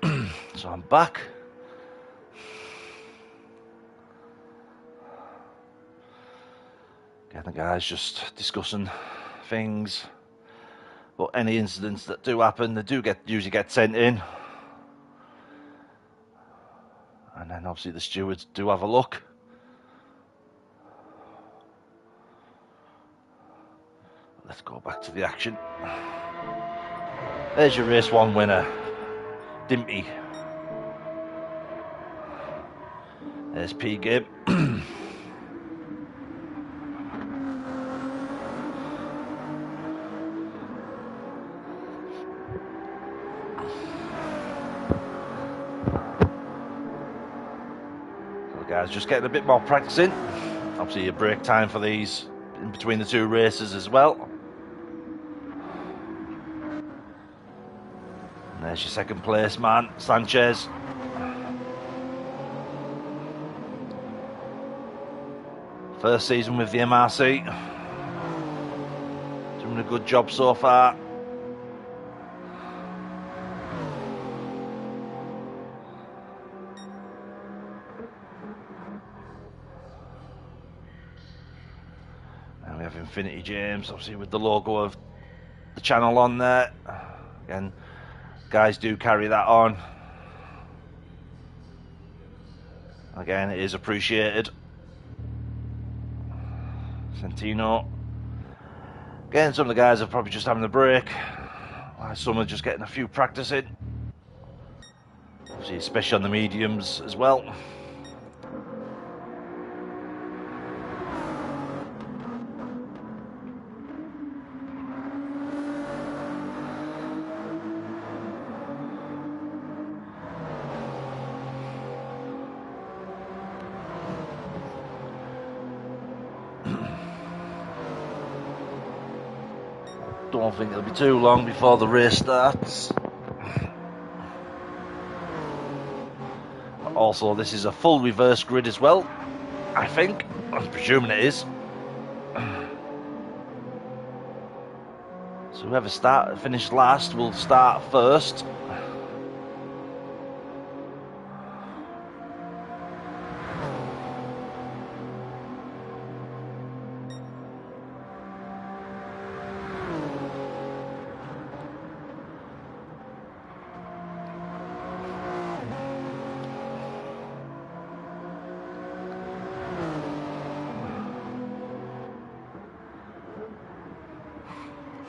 So I'm back. Again, the guys just discussing things. But any incidents that do happen, they do usually get sent in. And then obviously the stewards do have a look. Let's go back to the action. There's your race 1 winner, Dimpy. There's P-Game. So the guys just getting a bit more practice in. Obviously a break time for these in between the two races as well. And there's your second place man, Sanchez. First season with the MRC. Doing a good job so far. And we have Infinity James, obviously with the logo of the channel on there. Again, guys do carry that on. Again, it is appreciated. Santino. Again, some of the guys are probably just having a break. Some are just getting a few practice in. Obviously, especially on the mediums as well. Don't think it'll be too long before the race starts. Also, this is a full reverse grid as well, I think. I'm presuming it is. So whoever finishes last will start first.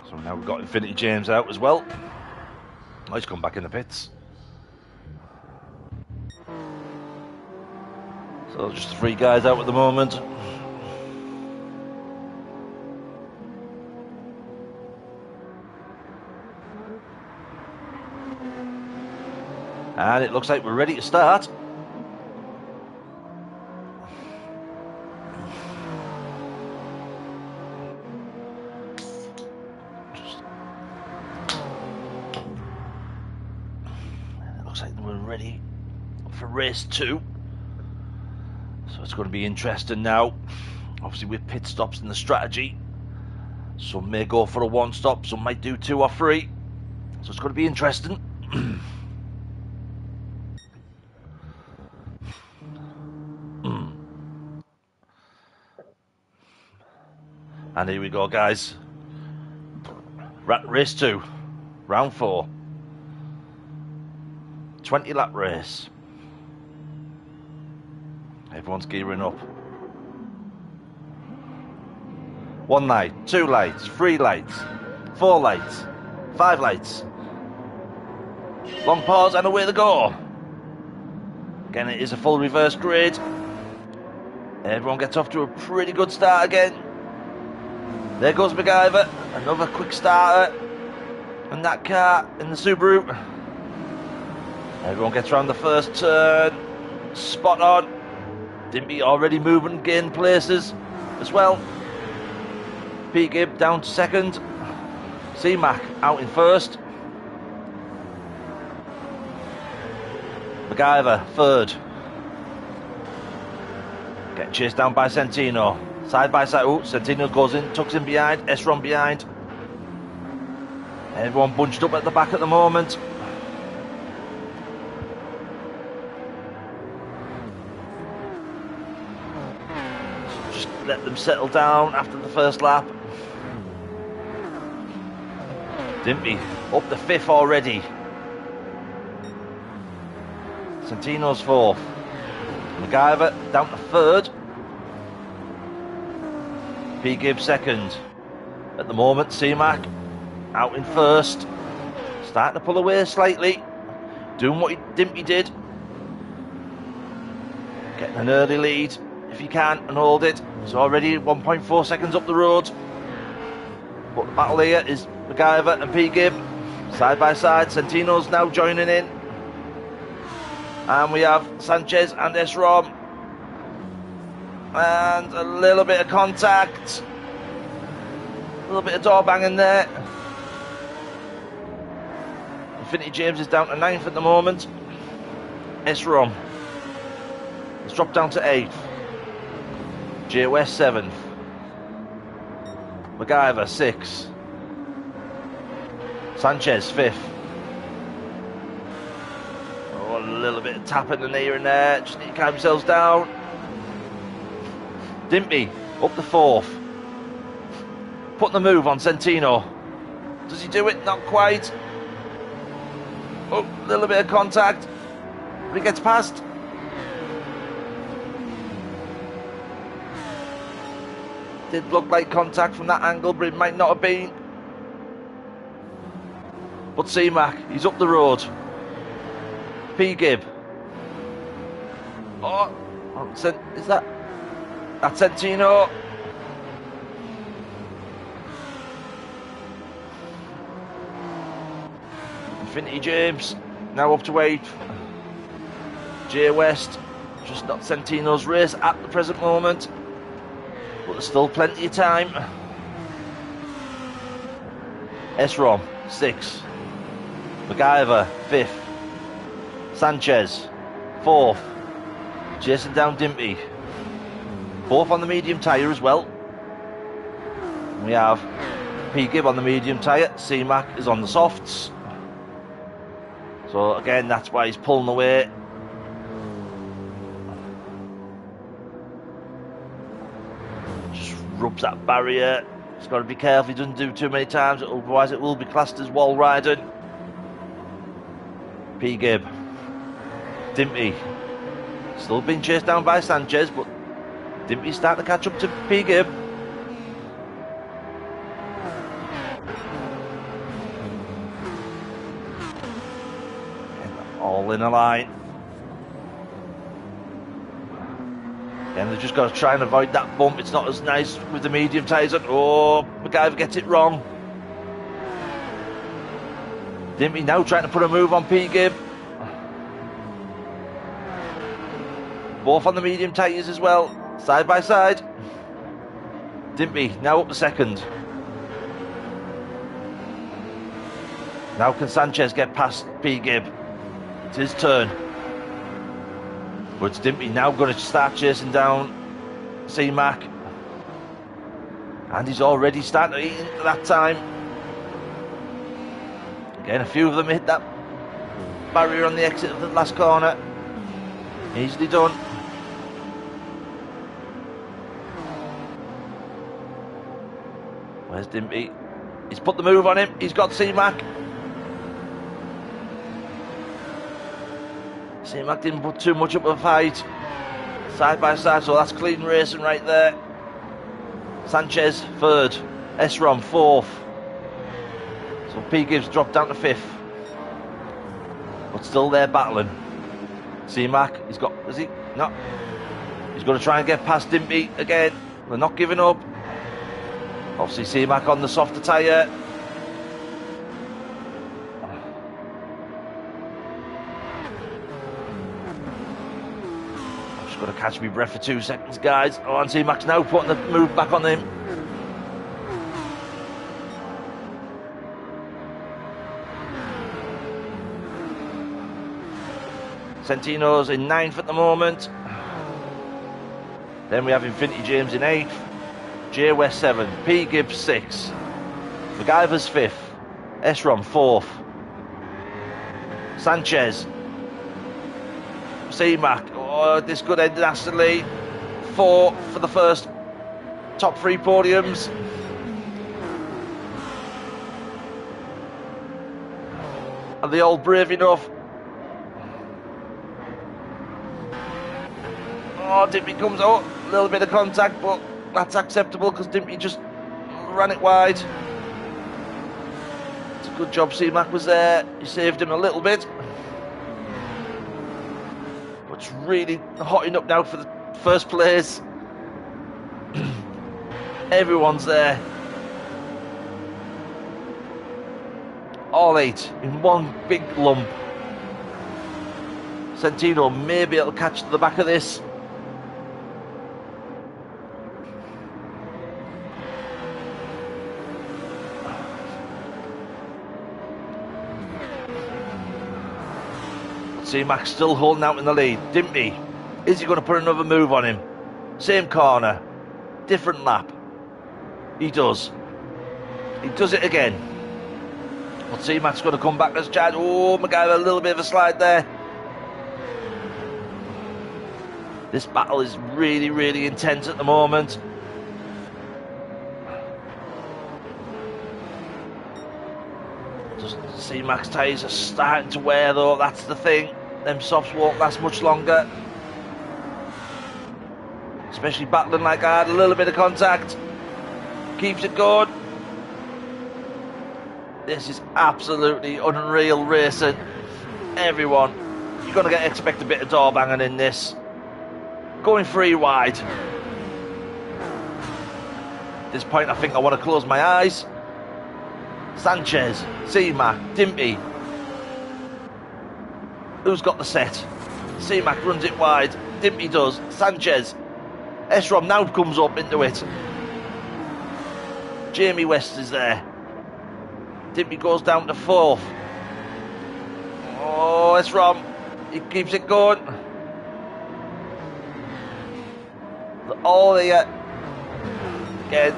So now we've got Infinity James out as well. He's come back in the pits. So just 3 guys out at the moment. And it looks like we're ready to start. It looks like we're ready for race 2. So it's going to be interesting now. Obviously with pit stops in the strategy, some may go for a 1 stop, some might do 2 or 3. So it's going to be interesting. And here we go, guys. Race 2, round 4. 20 lap race. Everyone's gearing up. 1 light, 2 lights, 3 lights, 4 lights, 5 lights. Long pause and away they go. Again, it is a full reverse grid. Everyone gets off to a pretty good start again. There goes MacGyver, another quick starter. And that car in the Subaru. Everyone gets around the first turn. Spot on. Dimpy already moving, gain places as well. P. Gibb down to second. C-Mac out in first. MacGyver third. Get chased down by Centino. Side by side. Oh, Centino goes in, tucks in behind. S-Ron behind. Everyone bunched up at the back at the moment. Just let them settle down after the first lap. Dimpy up the 5th already. Centino's 4th. MacGyver down to 3rd. P. Gibb 2nd. At the moment, C-Mac out in 1st. Starting to pull away slightly. Doing what Dimpy did. Getting an early lead if you can and hold it. It's already 1.4 seconds up the road. But the battle here is MacGyver and P. Gibb. Side by side. Centino's now joining in. And we have Sanchez and S-Rom. And a little bit of contact. A little bit of door banging there. Infinity James is down to 9th at the moment. S-Rom has dropped down to 8th. J. West 7th. MacGyver 6th. Sanchez 5th. Oh, a little bit of tapping in here and there. Just need to calm themselves down. Dimpy up the 4th. Putting the move on Centino. Does he do it? Not quite. Oh, a little bit of contact. But he gets past. Did look like contact from that angle, but it might not have been. But C-Mac, he's up the road. P. Gibb. Oh, is that? That's Centino. Infinity James now up to 8th. J. West just not Centino's race at the present moment, but there's still plenty of time. S-Rom 6th. MacGyver 5th. Sanchez 4th. Chasing down Dimpy. Both on the medium tyre as well. We have P. Gibb on the medium tyre. C-Mac is on the softs. So again, that's why he's pulling away. Just rubs that barrier. He's got to be careful he doesn't do too many times, otherwise it will be classed as wall riding. P. Gibb. Dimpy. Still being chased down by Sanchez, but Dimpy's starting to catch up to P. Gibb. All in a line. Again, they've just got to try and avoid that bump. It's not as nice with the medium tyres on. Oh, MacGyver gets it wrong. Dimpy now trying to put a move on P-Gib. Both on the medium tyres as well, side by side. Dimpy now up to second. Now can Sanchez get past P-Gib? It's his turn. But it's Dimpy now going to start chasing down C-Mac. And he's already starting to eat into that time. Again, a few of them hit that barrier on the exit of the last corner. Easily done. Where's Dimpy? He's put the move on him. He's got C-Mac. C-Mac didn't put too much up of a fight. Side by side, so that's clean racing right there. Sanchez third. S-Rom fourth. So P-Gib's dropped down to fifth. But still there battling. C-Mac, he's got, is he? No. He's going to try and get past Dimpy again. They're not giving up. Obviously C-Mac on the softer tyre. I'm just going to catch my breath for 2 seconds, guys. Oh, and C-Mac's now putting the move back on him. Centino's in 9th at the moment. Then we have Infinity James in 8th. J West 7th. P Gibbs 6th. MacGyver's 5th. S-Rom 4th. Sanchez. C-Mac. Oh, this could end nastily. 4 for the first top 3 podiums. Are they all brave enough? Oh, Dimpy comes out, a little bit of contact, but that's acceptable because Dimpy just ran it wide. It's a good job C-Mac was there, he saved him a little bit. But it's really hotting up now for the first place. Everyone's there. All 8 in one big lump. Centino may be able to catch the back of this. C-Mac still holding out in the lead. Dimpy, is he going to put another move on him? Same corner, different lap. He does. He does it again. But C-Mac's going to come back as Chad. Oh, MacGyver, a little bit of a slide there. This battle is really, really intense at the moment. Just C-Mac's tyres are starting to wear though, that's the thing. Them softs won't last much longer. Especially battling like hard, a little bit of contact. Keeps it going. This is absolutely unreal racing. Everyone, you're going to expect a bit of door banging in this. Going 3 wide. At this point I think I want to close my eyes. Sanchez, C-Mac, Dimpy. Who's got the set? C-Mac runs it wide. Dimpy does. Sanchez. S-Rom now comes up into it. Jamie West is there. Dimpy goes down to 4th. Oh, S-Rom. He keeps it going. All here. Again,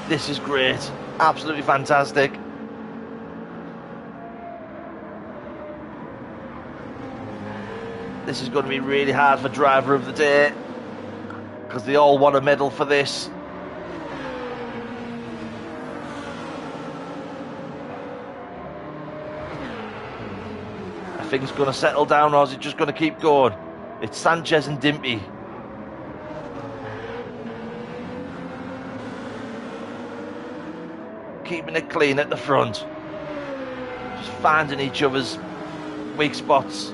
this is great. Absolutely fantastic. This is going to be really hard for driver of the day because they all want a medal for this. I think it's going to settle down, or is it just going to keep going? It's Sanchez and Dimpy. Keeping it clean at the front. Just finding each other's weak spots.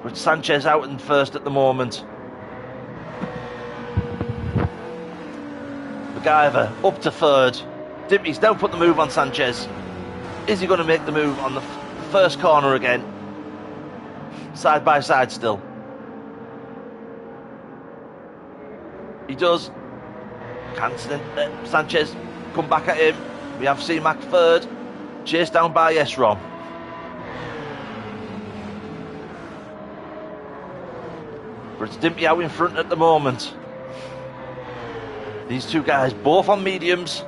With Sanchez out in first at the moment. MacGyver up to third. Dimpy's now put the move on Sanchez. Is he going to make the move on the first corner again? Side by side still. He does. Can Sanchez come back at him? We have C-Mac third. Chased down by S-Rom. But it's Dimpy out in front at the moment. These two guys both on mediums.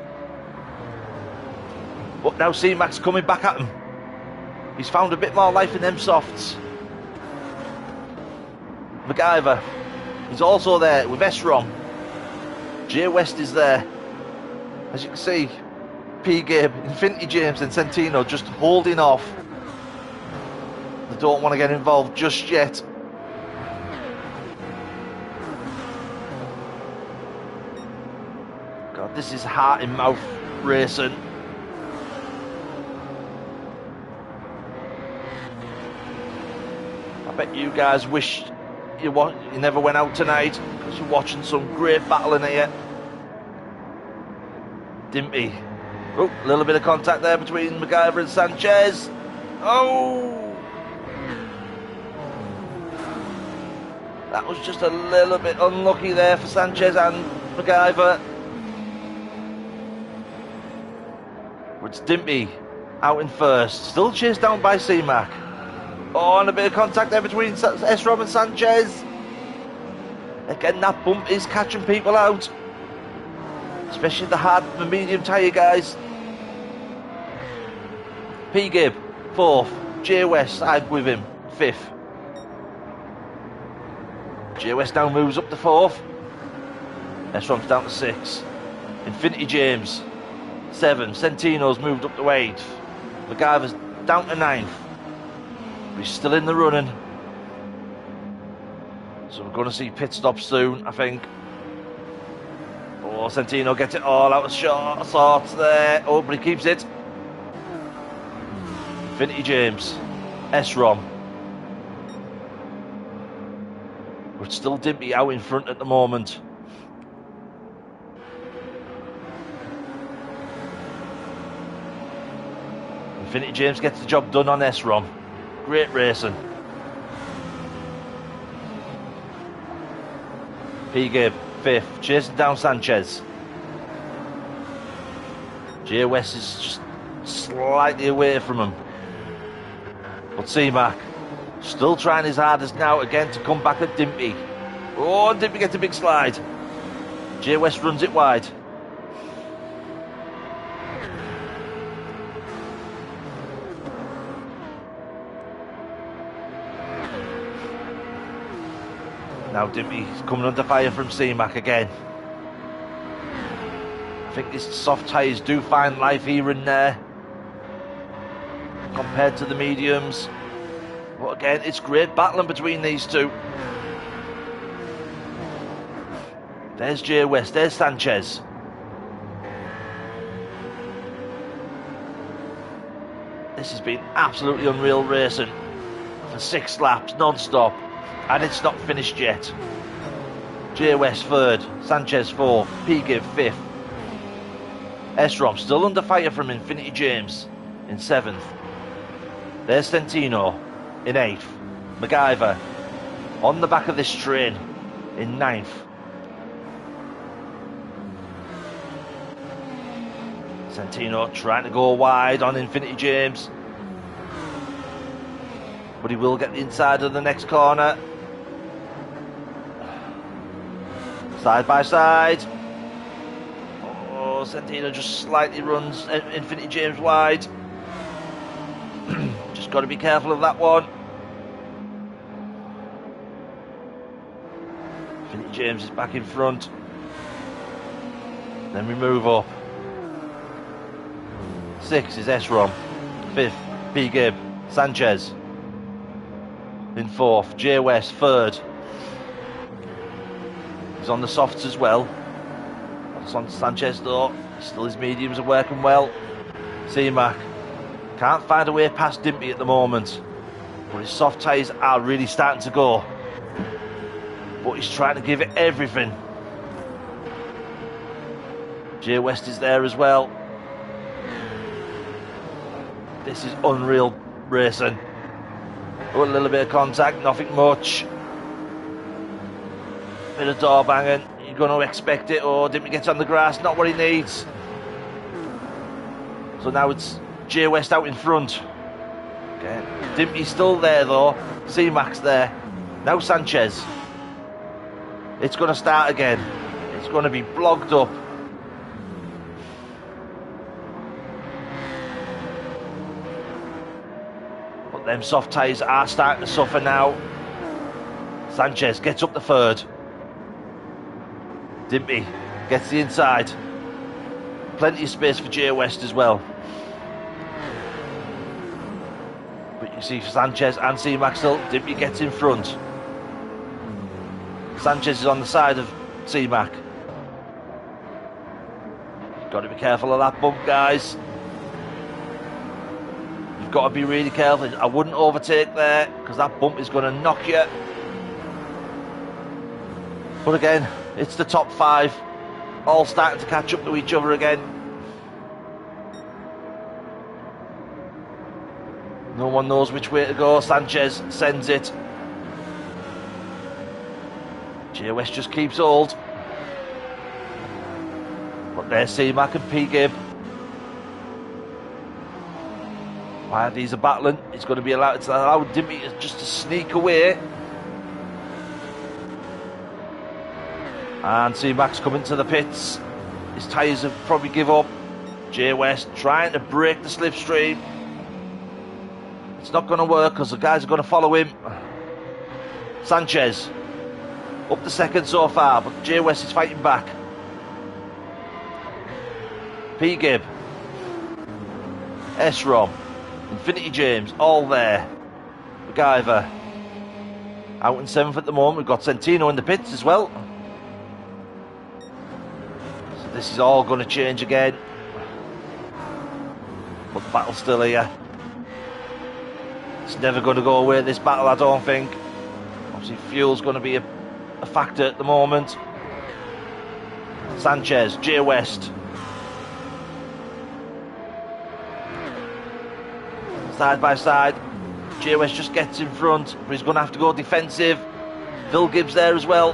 But now C-Mac's coming back at him. He's found a bit more life in them softs. MacGyver, he's also there with S-Rom. J West is there. As you can see, P Gabe, Infinity James and Centino just holding off. They don't want to get involved just yet. God, this is heart in mouth racing. I bet you guys wish you never went out tonight because you're watching some great battling here. Dimpy. Oh, a little bit of contact there between MacGyver and Sanchez. Oh! That was just a little bit unlucky there for Sanchez and MacGyver. It's Dimpy out in first. Still chased down by C-Mac. Oh, and a bit of contact there between S-Rom and Sanchez. Again, that bump is catching people out. Especially the hard and medium tyre guys. P Gibb, fourth. J West, side with him, fifth. J West now moves up to fourth. S-Rom's down to sixth. Infinity James, seven. Centino's moved up to eighth. MacGyver's down to ninth. He's still in the running. So we're going to see pit stops soon, I think. Oh, Centino gets it all out of short sorts there. Oh, but he keeps it. Infinity James. S-Rom. But still Dimpy out in front at the moment. Infinity James gets the job done on S-Rom. Great racing. P Gibb, fifth, chasing down Sanchez. J West is just slightly away from him. But C-Mac still trying his hardest now again to come back at Dimpy. Oh, Dimpy gets a big slide. J West runs it wide. Now Dimpy's coming under fire from C-Mac again. I think these soft tyres do find life here and there compared to the mediums. But again, it's great battling between these two. There's J West, there's Sanchez. This has been absolutely unreal racing for 6 laps non-stop. And it's not finished yet. J West third, Sanchez fourth, P Gibb fifth. S-Rom still under fire from Infinity James in seventh. There's Centino in eighth. MacGyver on the back of this train in ninth. Centino trying to go wide on Infinity James. But he will get the inside of the next corner. Side by side. Oh, Centino just slightly runs Infinity James wide. Just got to be careful of that one. Infinity James is back in front. Then we move up. 6 is S-Rom. 5th, P Gibb. Sanchez in 4th. J West 3rd. He's on the softs as well. That's on Sanchez though. Still his mediums are working well. C-Mac can't find a way past Dimpy at the moment. But his soft tyres are really starting to go. But he's trying to give it everything. J West is there as well. This is unreal racing. Oh, a little bit of contact, nothing much. Bit of door banging. You're going to expect it. Oh, Dimpy gets on the grass. Not what he needs. So now it's J West out in front. Okay. Dimpy's still there though. C-Mac's there. Now Sanchez. It's going to start again. It's going to be blocked up. But them soft tyres are starting to suffer now. Sanchez gets up the third. Dimpy gets the inside. Plenty of space for J West as well. But you see Sanchez and C-Mac still. Dimpy gets in front. Sanchez is on the side of C-Mac. You've got to be careful of that bump, guys. You've got to be really careful. I wouldn't overtake there because that bump is going to knock you. But again, it's the top 5 all starting to catch up to each other again. No one knows which way to go. Sanchez sends it. J West just keeps hold. But there's C-Mac and P-Gib. While these are battling, it's going to be allowed Dimpy just to sneak away. And C-Mac's coming to the pits. His tyres have probably give up. J West trying to break the slipstream. It's not going to work because the guys are going to follow him. Sanchez up the second so far, but J West is fighting back. P-Gib, S-Rom, Infinity James, all there. MacGyver out in 7th at the moment. We've got Centino in the pits as well. So this is all going to change again. But the battle's still here. It's never going to go away, this battle, I don't think. Obviously fuel's going to be a factor at the moment. Sanchez, J West. Side by side. J West just gets in front, but he's going to have to go defensive. Phil Gibbs there as well.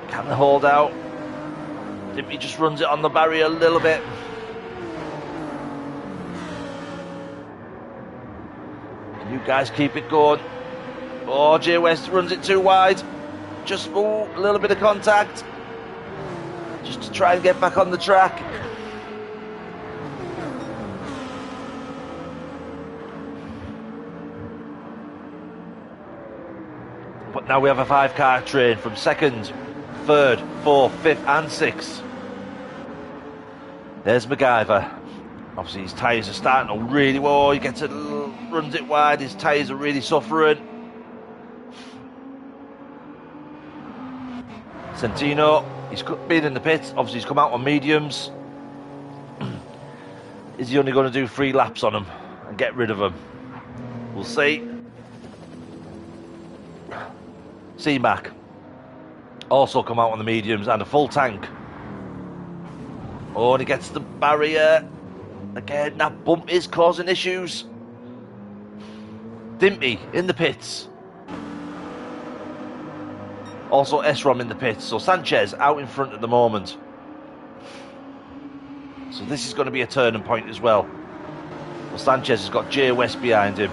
Can they hold out? Dimpy just runs it on the barrier a little bit. You guys keep it going. Oh, J West runs it too wide. Just a little bit of contact. Just to try and get back on the track. But now we have a 5-car train from 2nd, 3rd, 4th, 5th and 6th. There's MacGyver. Obviously his tyres are starting to really, whoa, he gets it, runs it wide, his tyres are really suffering. Centino, he's been in the pits, obviously he's come out on mediums. Is he only going to do 3 laps on him and get rid of him? We'll see. C-Mac also come out on the mediums and a full tank. Oh, and he gets the barrier. Again, that bump is causing issues. Dimpy in the pits. Also S-Rom in the pits. So Sanchez out in front at the moment. So this is going to be a turning point as well. Well, Sanchez has got J West behind him.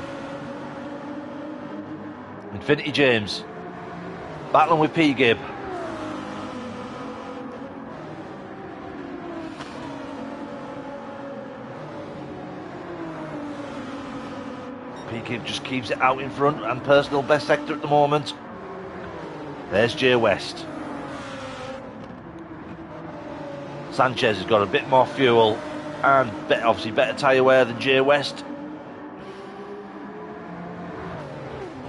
Infinity James battling with P-Gib. P-Gib just keeps it out in front and personal best sector at the moment. There's J West. Sanchez has got a bit more fuel and obviously better tyre wear than J West.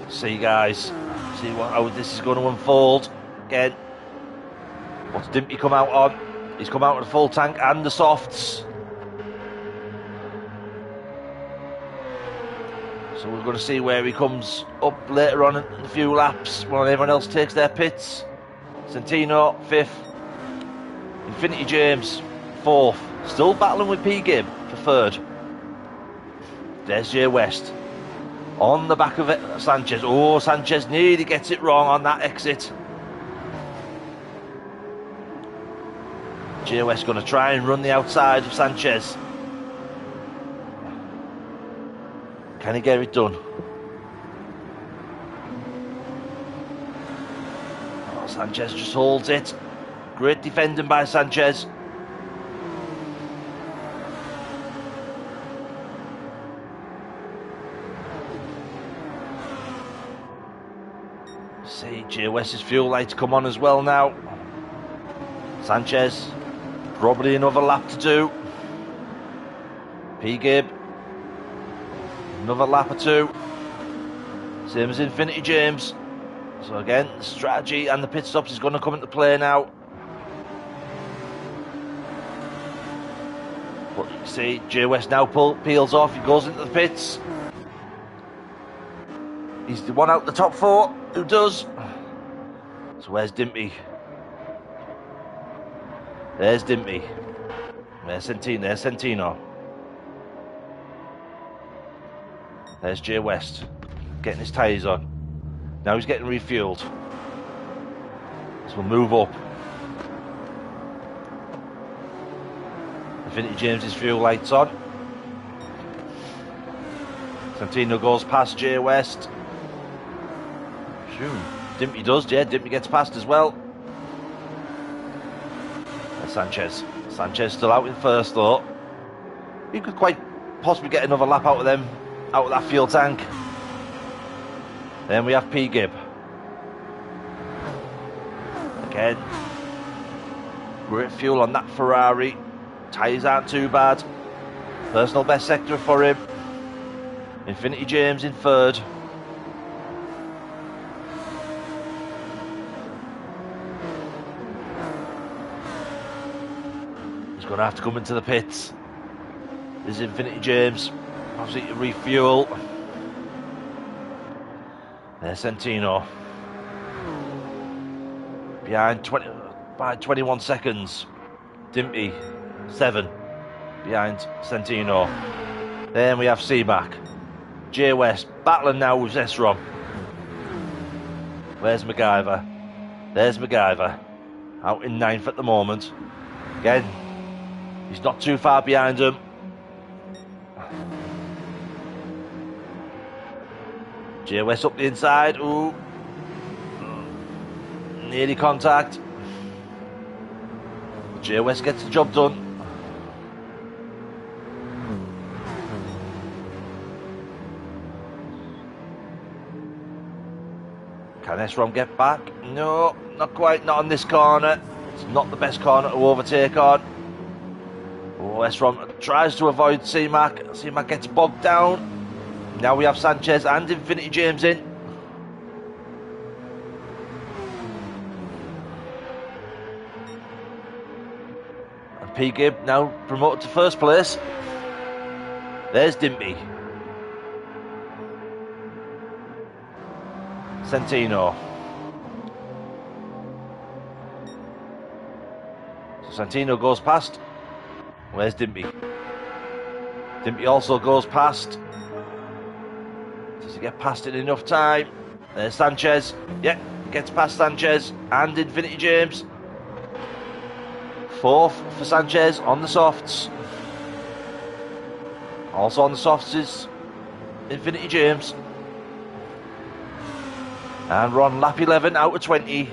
See guys, see how this is going to unfold. Again, what's Dimpy come out on? He's come out with a full tank and the softs. So we're going to see where he comes up later on in a few laps when everyone else takes their pits. Centino, 5th. Infinity James, 4th. Still battling with P. Gibb for 3rd. There's J West. On the back of it, Sanchez. Oh, Sanchez nearly gets it wrong on that exit. J West going to try and run the outside of Sanchez. Can he get it done? Oh, Sanchez just holds it. Great defending by Sanchez. See, J West's fuel lights come on as well now. Sanchez, probably another lap to do. P. Gibb, another lap or 2. Same as Infinity James. So again, the strategy and the pit stops is going to come into play now. But you see, J West now peels off, he goes into the pits. He's the one out the top 4 who does. So where's Dimpy? There's Dimpy. There's Centino. There's J West. Getting his tyres on. Now he's getting refueled. So we'll move up. Infinity James's fuel lights on. Centino goes past J West. Dimpy does, yeah, Dimpy gets past as well. And Sanchez still out in 1st though. He could quite possibly get another lap out of them, out of that fuel tank. Then we have P. Gibb. Again, great fuel on that Ferrari. Tyres aren't too bad. Personal best sector for him. Infinity James in 3rd. Going to have to come into the pits. There's Infinity James, obviously to refuel. There's Centino. Behind by 21 seconds. Dimpy, 7. Behind Centino. Then we have C-Mac. J West battling now with Esrom. Where's MacGyver? There's MacGyver. Out in 9th at the moment. Again, he's not too far behind him. J West up the inside. Ooh. Nearly contact. J West gets the job done. Can Esrom get back? No, not quite. Not on this corner. It's not the best corner to overtake on. Oh, Esrom tries to avoid C-Mac. C-Mac gets bogged down. Now we have Sanchez and Infinity James in. And P. Gibb now promoted to 1st place. There's Dimpy. Centino. So Centino goes past. Where's Dimpy? Dimpy also goes past. Does he get past in enough time? There's Sanchez. Yeah, gets past Sanchez and Infinity James. 4th for Sanchez on the softs. Also on the softs is Infinity James. And we're on lap 11 out of 20.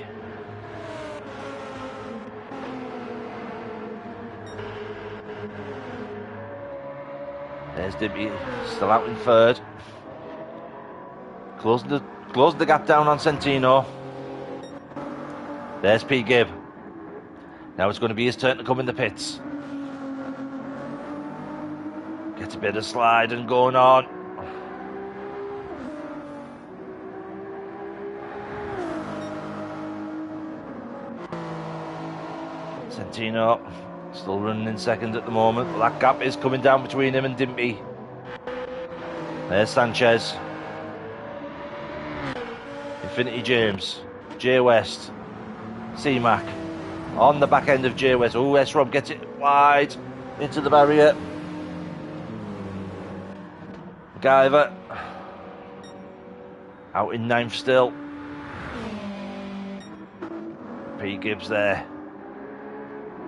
There's Dimpy, still out in 3rd. Closing the gap down on Centino. There's P. Gibb. Now it's going to be his turn to come in the pits. Gets a bit of sliding going on. Centino still running in 2nd at the moment, but that gap is coming down between him and Dimpy. There's Sanchez. Infinity James. J West. C-Mac on the back end of J West. Oh, S-Rom gets it wide into the barrier. MacGyver out in 9th still. P. Gibbs there.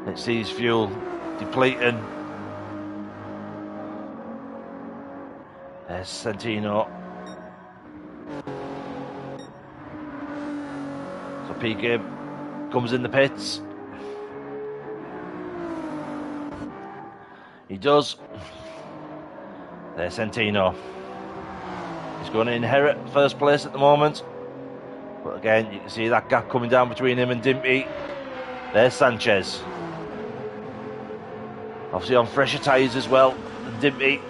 It sees fuel depleting. There's Centino. So P. Gibb comes in the pits. He does. There's Centino. He's going to inherit first place at the moment. But again, you can see that gap coming down between him and Dimpy. There's Sanchez. Obviously on fresher tyres as well than Dimpy.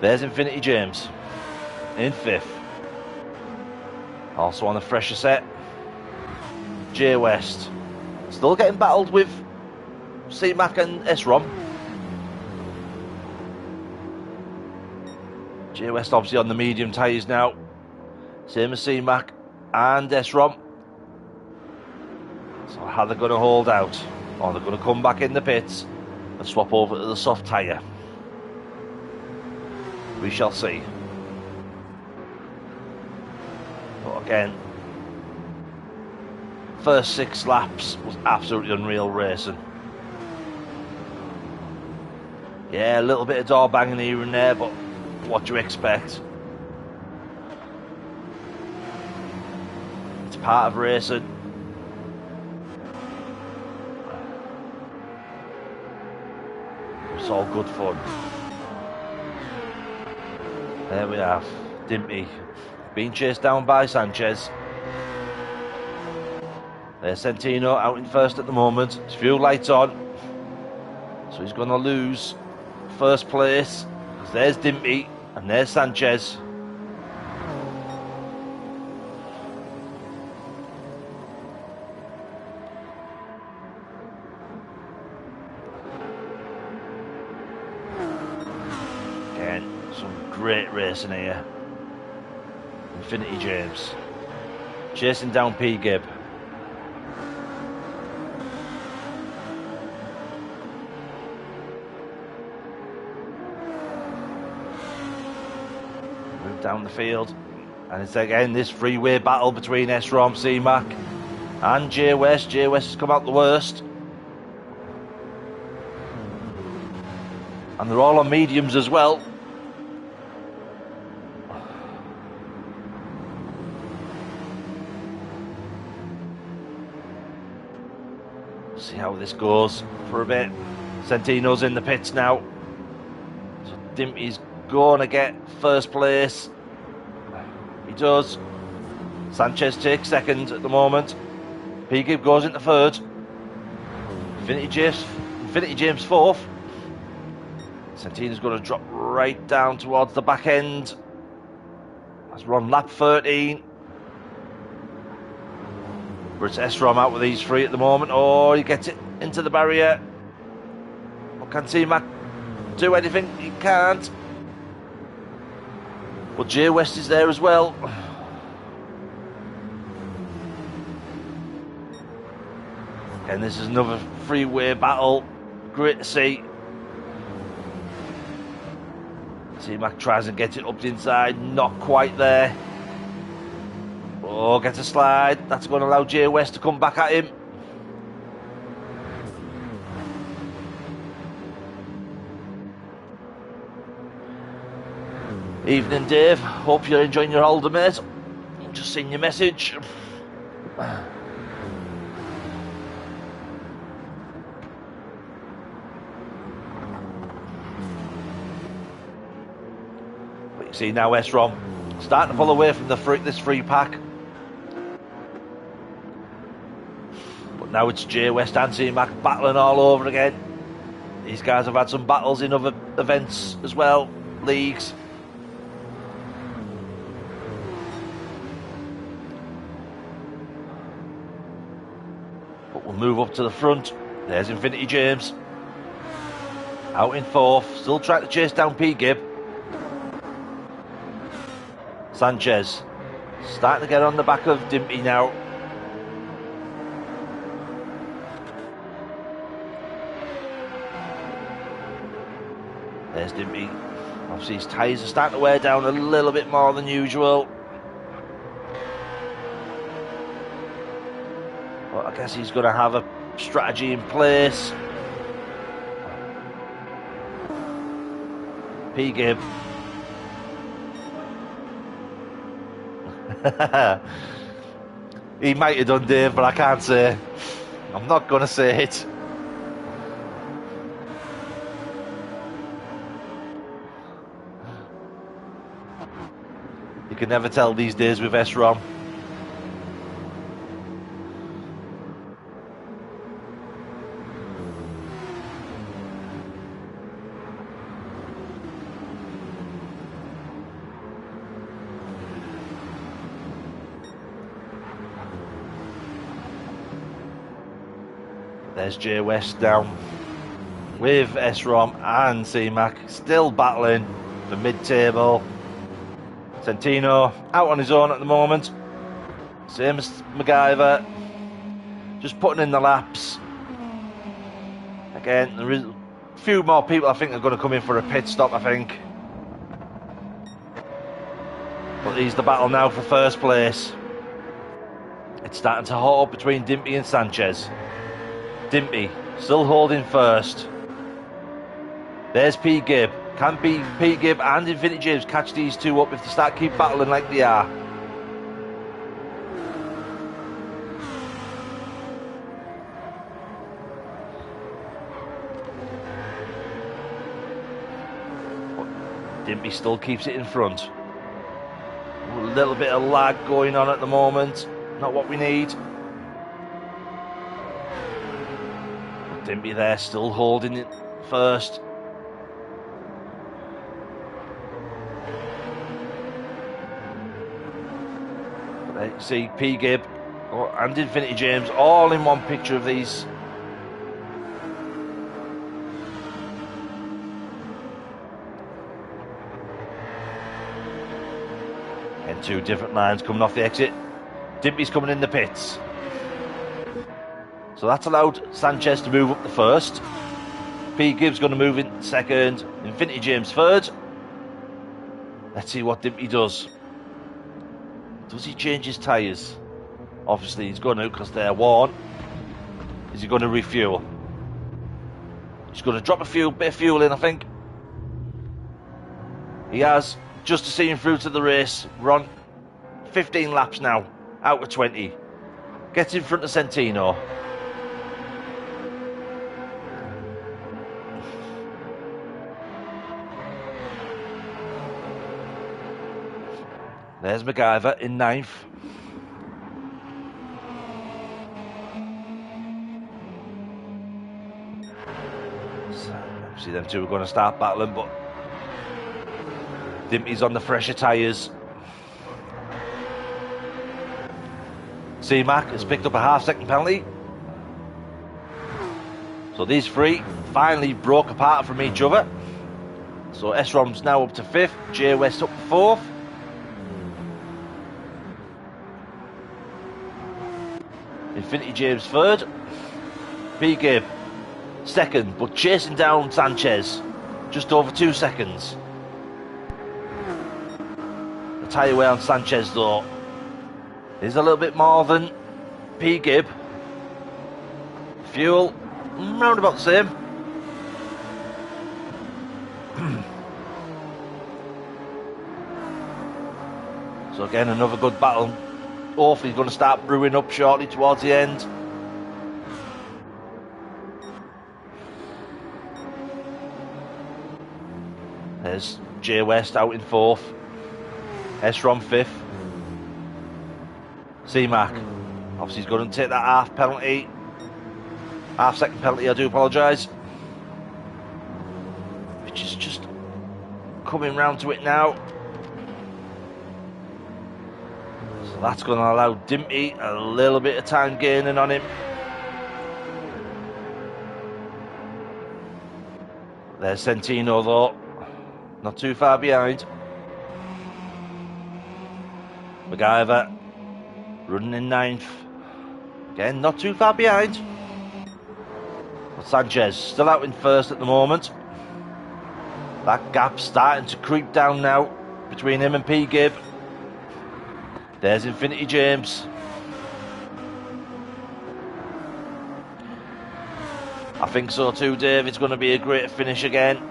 There's Infinity James in 5th. Also on the fresher set. J West. Still getting battled with C-Mac and S-Rom. J West obviously on the medium tyres now. Same as C-Mac and S-Rom. So how they're going to hold out? Or they're going to come back in the pits and swap over to the soft tyre. We shall see. But again, first 6 laps was absolutely unreal racing. Yeah, a little bit of door banging here and there, but what do you expect? It's part of racing. It's all good fun. There we have Dimpy being chased down by Sanchez. There's Centino out in 1st at the moment. His fuel lights on. So he's going to lose first place. There's Dimpy and there's Sanchez. Again, some great racing here. Infinity James chasing down P. Gibb. Down the field, and it's again this freeway battle between S-Rom, C-Mac and J West. J West has come out the worst, and they're all on mediums as well. See how this goes for a bit. Centino's in the pits now, so Dimpy's going to get first place. He does. Sanchez takes 2nd at the moment. P. Gibb goes into 3rd. Infinity James 4th. Santino's going to drop right down towards the back end as we're on lap 13. But it's S-Rom out with these 3 at the moment. Oh, he gets it into the barrier. Oh, can C-Mac do anything? He can't. Well, J West is there as well. And this is another freeway battle. Great to see. C-Mac tries and gets it up the inside. Not quite there. Oh, gets a slide. That's going to allow J West to come back at him. Evening, Dave. Hope you're enjoying your holiday, mate. Just seen your message. But you see now S-Rom starting to pull away from this free pack. But now it's J West and C-Mac battling all over again. These guys have had some battles in other events as well, leagues. We'll move up to the front. There's Infinity James out in 4th, still trying to chase down P. Gibb. Sanchez starting to get on the back of Dimpy now. There's Dimpy. Obviously his tyres are starting to wear down a little bit more than usual. But I guess he's going to have a strategy in place. P. Gibb. He might have done, Dave, but I can't say. I'm not going to say it. You can never tell these days with S-ROM. There's J West down with S-ROM and C-Mac still battling for mid-table. Centino out on his own at the moment. Same as MacGyver. Just putting in the laps. Again, there is a few more people I think are going to come in for a pit stop, I think. But he's the battle now for first place. It's starting to hot up between Dimpy and Sanchez. Dimpy still holding first. There's P. Gibb. Can P. Gibb and Infinity James catch these two up if they start keep battling like they are? But Dimpy still keeps it in front. A little bit of lag going on at the moment. Not what we need. Dimpy there still holding it first. There you see P. Gibb and Infinity James all in one picture of these. And two different lines coming off the exit. Dimpy's coming in the pits. So that's allowed Sanchez to move up the first. P. Gibb's going to move in second. Infinity James third. Let's see what Dimpy does. Does he change his tyres? Obviously he's going to, because they're worn. Is he going to refuel? He's going to drop a bit of fuel in, I think. He has, just to see him through to the race. We're on 15 laps now, out of 20. Gets in front of Centino. There's MacGyver in ninth. So, obviously them two are going to start battling, but Dimpy's on the fresher tyres. C-Mac has picked up a half-second penalty. So these three finally broke apart from each other. So S-ROM's now up to 5th, J West up to 4th. Infinity James 3rd. P. Gibb 2nd, but chasing down Sanchez. Just over 2 seconds. The tyre wear on Sanchez though is a little bit more than P. Gibb. Fuel round about the same. So again, another good battle. Hopefully he's going to start brewing up shortly towards the end. There's J West out in 4th. S-ROM 5th. C-Mac. Obviously he's going to take that half-second penalty, I do apologise. Which is just coming round to it now. So that's going to allow Dimpy a little bit of time gaining on him. There's Centino though, not too far behind. MacGyver running in 9th. Again, not too far behind. But Sanchez still out in 1st at the moment. That gap starting to creep down now between him and P. Gibb. There's Infinity James. I think so too, Dave. It's going to be a great finish again.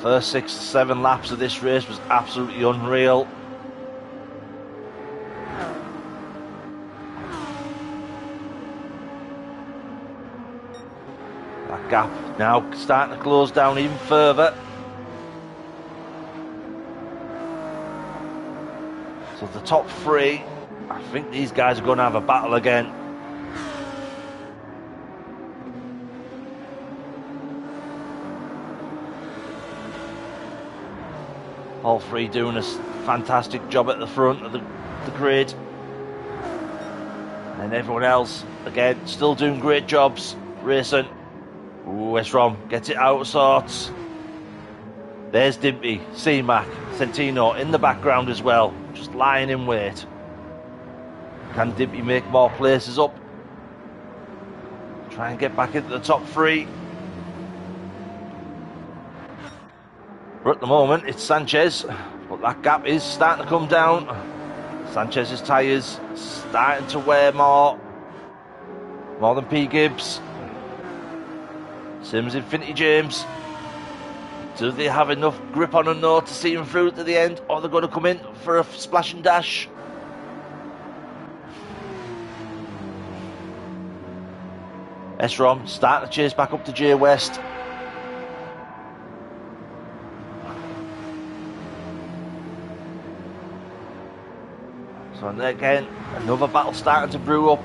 First 6 to 7 laps of this race was absolutely unreal. That gap now starting to close down even further. So the top 3, I think these guys are going to have a battle again. All 3 doing a fantastic job at the front of the grid. And everyone else, again, still doing great jobs racing. Ooh, Esrom gets it out of sorts. There's Dimpy, C-Mac, Centino in the background as well, just lying in wait. Can Dimpy make more places up? Try and get back into the top 3. But at the moment, it's Sanchez, but that gap is starting to come down. Sanchez's tyres starting to wear more than P. Gibbs. Same as Infinity James. Do they have enough grip on them though to see him through to the end, or they're going to come in for a splash and dash? Esrom starting to chase back up to J West. So again, another battle starting to brew up.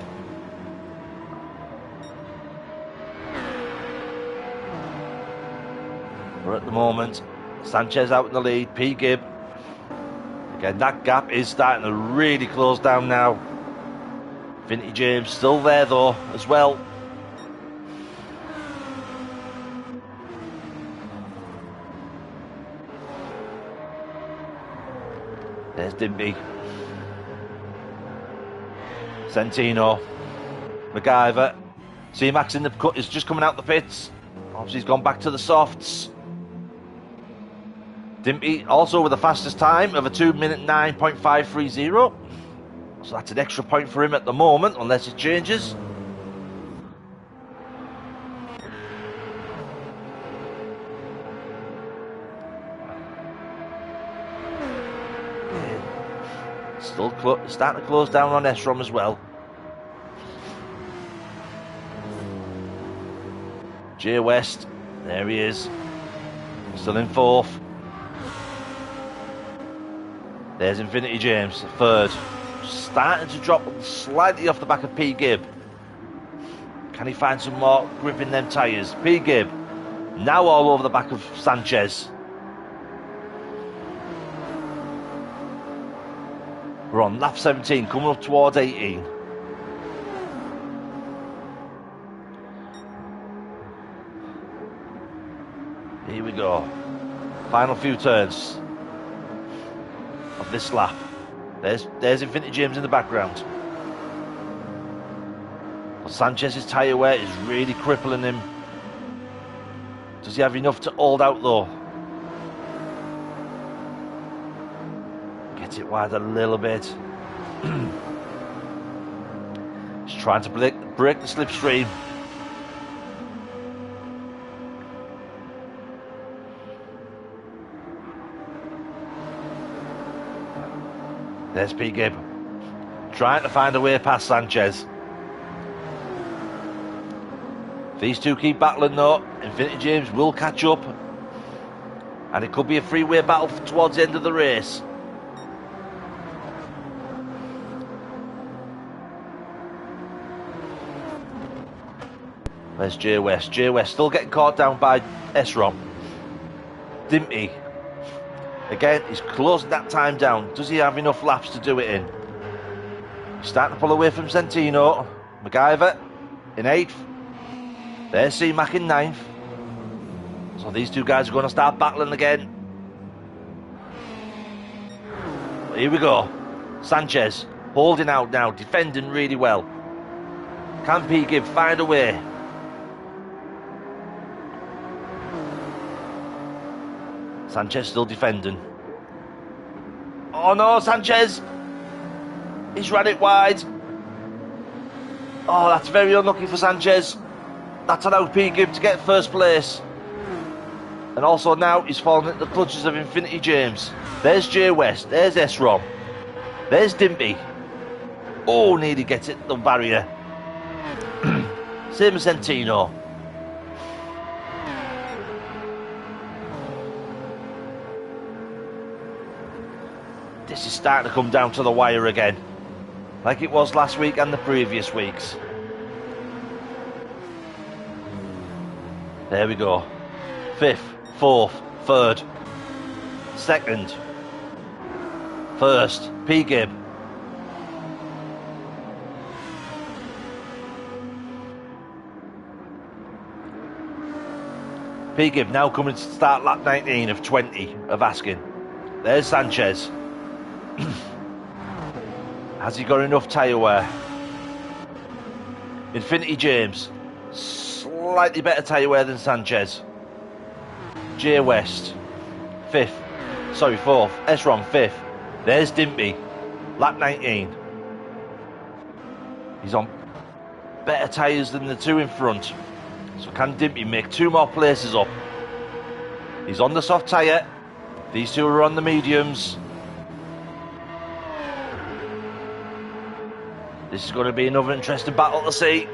But at the moment, Sanchez out in the lead, P. Gibb. Again, that gap is starting to really close down now. Vinty James still there though, as well. There's Dimby. Centino. MacGyver. C-Max in the cut is just coming out the pits. Obviously he's gone back to the softs. Dimpy also with the fastest time of a 2-minute 9.530. So that's an extra point for him at the moment, unless it changes. Still starting to close down on Esrom as well. J West, there he is. Still in fourth. There's Infinity James, third. Starting to drop slightly off the back of P. Gibb. Can he find some more grip in them tyres? P. Gibb, now all over the back of Sanchez. We're on lap 17, coming up towards 18. Here we go. Final few turns of this lap. There's Infinity James in the background. But Sanchez's tyre wear is really crippling him. Does he have enough to hold out though? Gets it wide a little bit. He's trying to break the slipstream. There's P. Gibb, trying to find a way past Sanchez. These two keep battling though. Infinity James will catch up, and it could be a three-way battle towards the end of the race. There's J West. J West still getting caught down by Esrom. Dimpy. Again, he's closing that time down. Does he have enough laps to do it in? He's starting to pull away from Centino. MacGyver in 8th. There's C-Mac in 9th. So these two guys are going to start battling again. Here we go. Sanchez holding out now, defending really well. Can P. Gibb find a way? Sanchez still defending. Oh no, Sanchez! He's ran it wide. Oh, that's very unlucky for Sanchez. That's allowed P. Gibb to get first place. And also now he's fallen into the clutches of Infinity James. There's J West, there's S-Rom. There's Dimpy. Oh, nearly gets it, the barrier. Same as Centino. This is starting to come down to the wire again, like it was last week and the previous weeks. There we go. 5th, 4th, 3rd, 2nd, 1st, P. Gibb. P. Gibb now coming to start lap 19 of 20 of asking. There's Sanchez. Has he got enough tyre wear? Infinity James, slightly better tyre wear than Sanchez. J West, 4th. S-Rom 5th. There's Dimpy, lap 19. He's on better tyres than the two in front. So can Dimpy make 2 more places up? He's on the soft tyre. These two are on the mediums. This is going to be another interesting battle to see.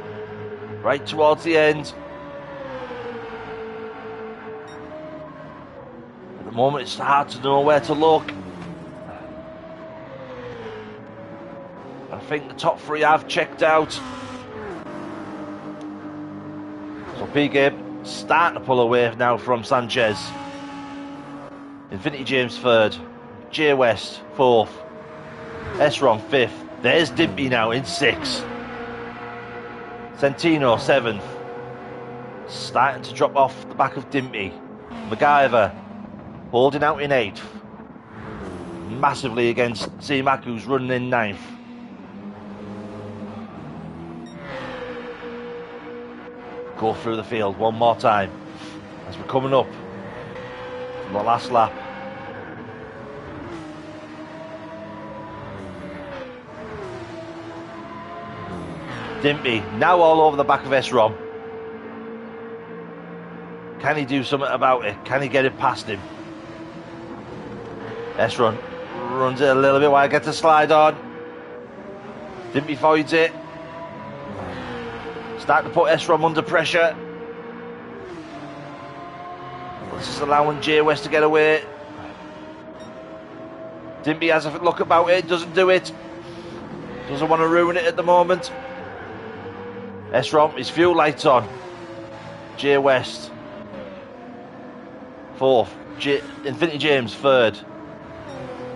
Right towards the end. At the moment it's hard to know where to look. I think the top 3 have checked out. So P. Gibb starting to pull away now from Sanchez. Infinity James 3rd. J West 4th. S-Rom 5th. There's Dimpy now in 6th. Centino 7th. Starting to drop off the back of Dimpy. MacGyver holding out in 8th. Massively against C-Mac, who's running in 9th. Go through the field one more time as we're coming up to the last lap. Dimpy now all over the back of S-Rom. Can he do something about it? Can he get it past him? S-Rom runs it a little bit wide, gets a slide on. Dimpy voids it. Starting to put S-Rom under pressure. This is allowing J West to get away. Dimpy has a look about it, doesn't do it. Doesn't want to ruin it at the moment. S-Rom, his fuel lights on. J West 4th. Infinity James 3rd.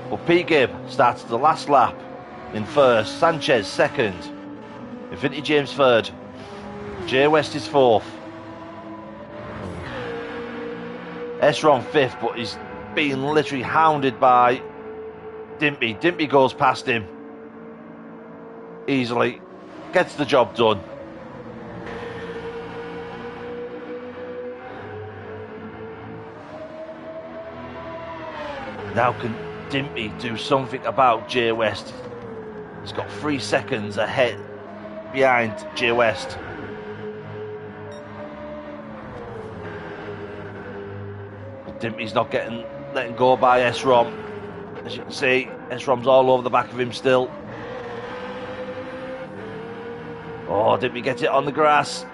But P. Gibb starts the last lap in 1st. Sanchez 2nd. Infinity James 3rd. J West is 4th. S-Rom 5th, but he's being literally hounded by Dimpy. Dimpy goes past him easily, gets the job done. Now can Dimpy do something about J West? He's got 3 seconds ahead behind J West. Dimpy's not letting go by S-Rom. As you can see, S-Rom's all over the back of him still. Oh, Dimpy gets it on the grass.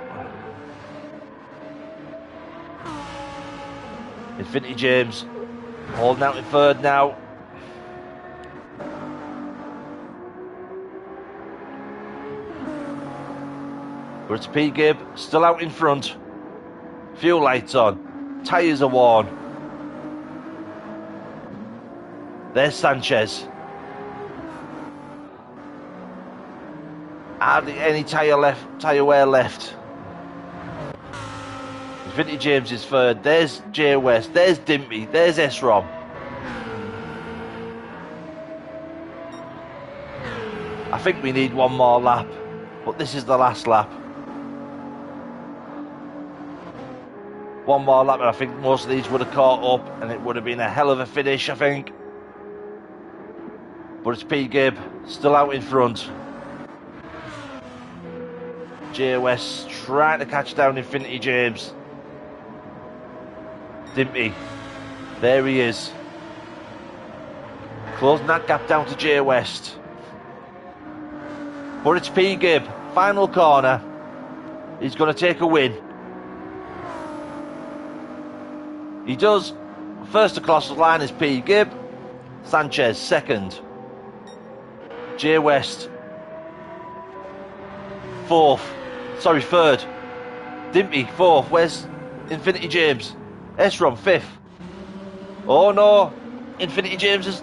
Infinity James holding out in 3rd now. But it's P. Gibb still out in front. Fuel lights on. Tyres are worn. There's Sanchez. Hardly any tyre wear left. Infinity James is third. There's J West. There's Dimpy. There's S-Rom. I think we need one more lap, but this is the last lap. One more lap, and I think most of these would have caught up, and it would have been a hell of a finish, I think. But it's P. Gibb, still out in front. J West trying to catch down Infinity James. Dimpy, there he is. Closing that gap down to J West. But it's P. Gibb, final corner. He's going to take a win. He does. First across the line is P. Gibb. Sanchez second. J West third. Dimpy fourth. Where's Infinity James? S-Rom fifth. Oh no, Infinity James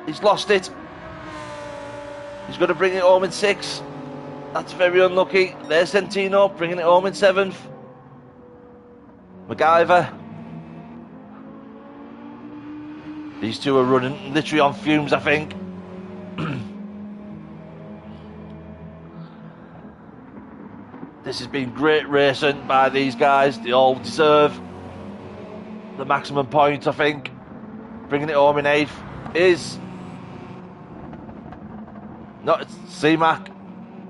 he's lost it. He's going to bring it home in sixth. That's very unlucky. There's Centino bringing it home in seventh. MacGyver. These two are running literally on fumes, I think. This has been great racing by these guys. They all deserve the maximum points, I think. Bringing it home in eighth is... No, it's C-Mac.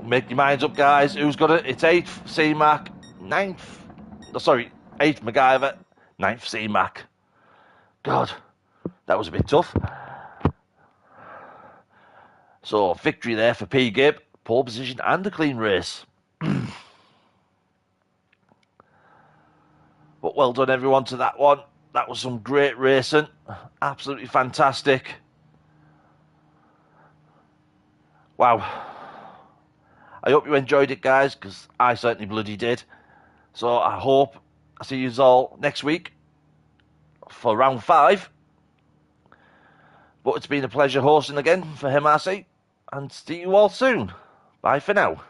Make your minds up, guys. Who's got it? It's eighth, C-Mac. Ninth. No, sorry. 8th MacGyver, 9th C-Mac. God, that was a bit tough. So, victory there for P. Gibb, pole position and a clean race. But well done, everyone, to that one. That was some great racing. Absolutely fantastic. Wow. I hope you enjoyed it, guys, because I certainly bloody did. So, I hope I see you all next week for round 5. But it's been a pleasure hosting again for MRC. And see you all soon. Bye for now.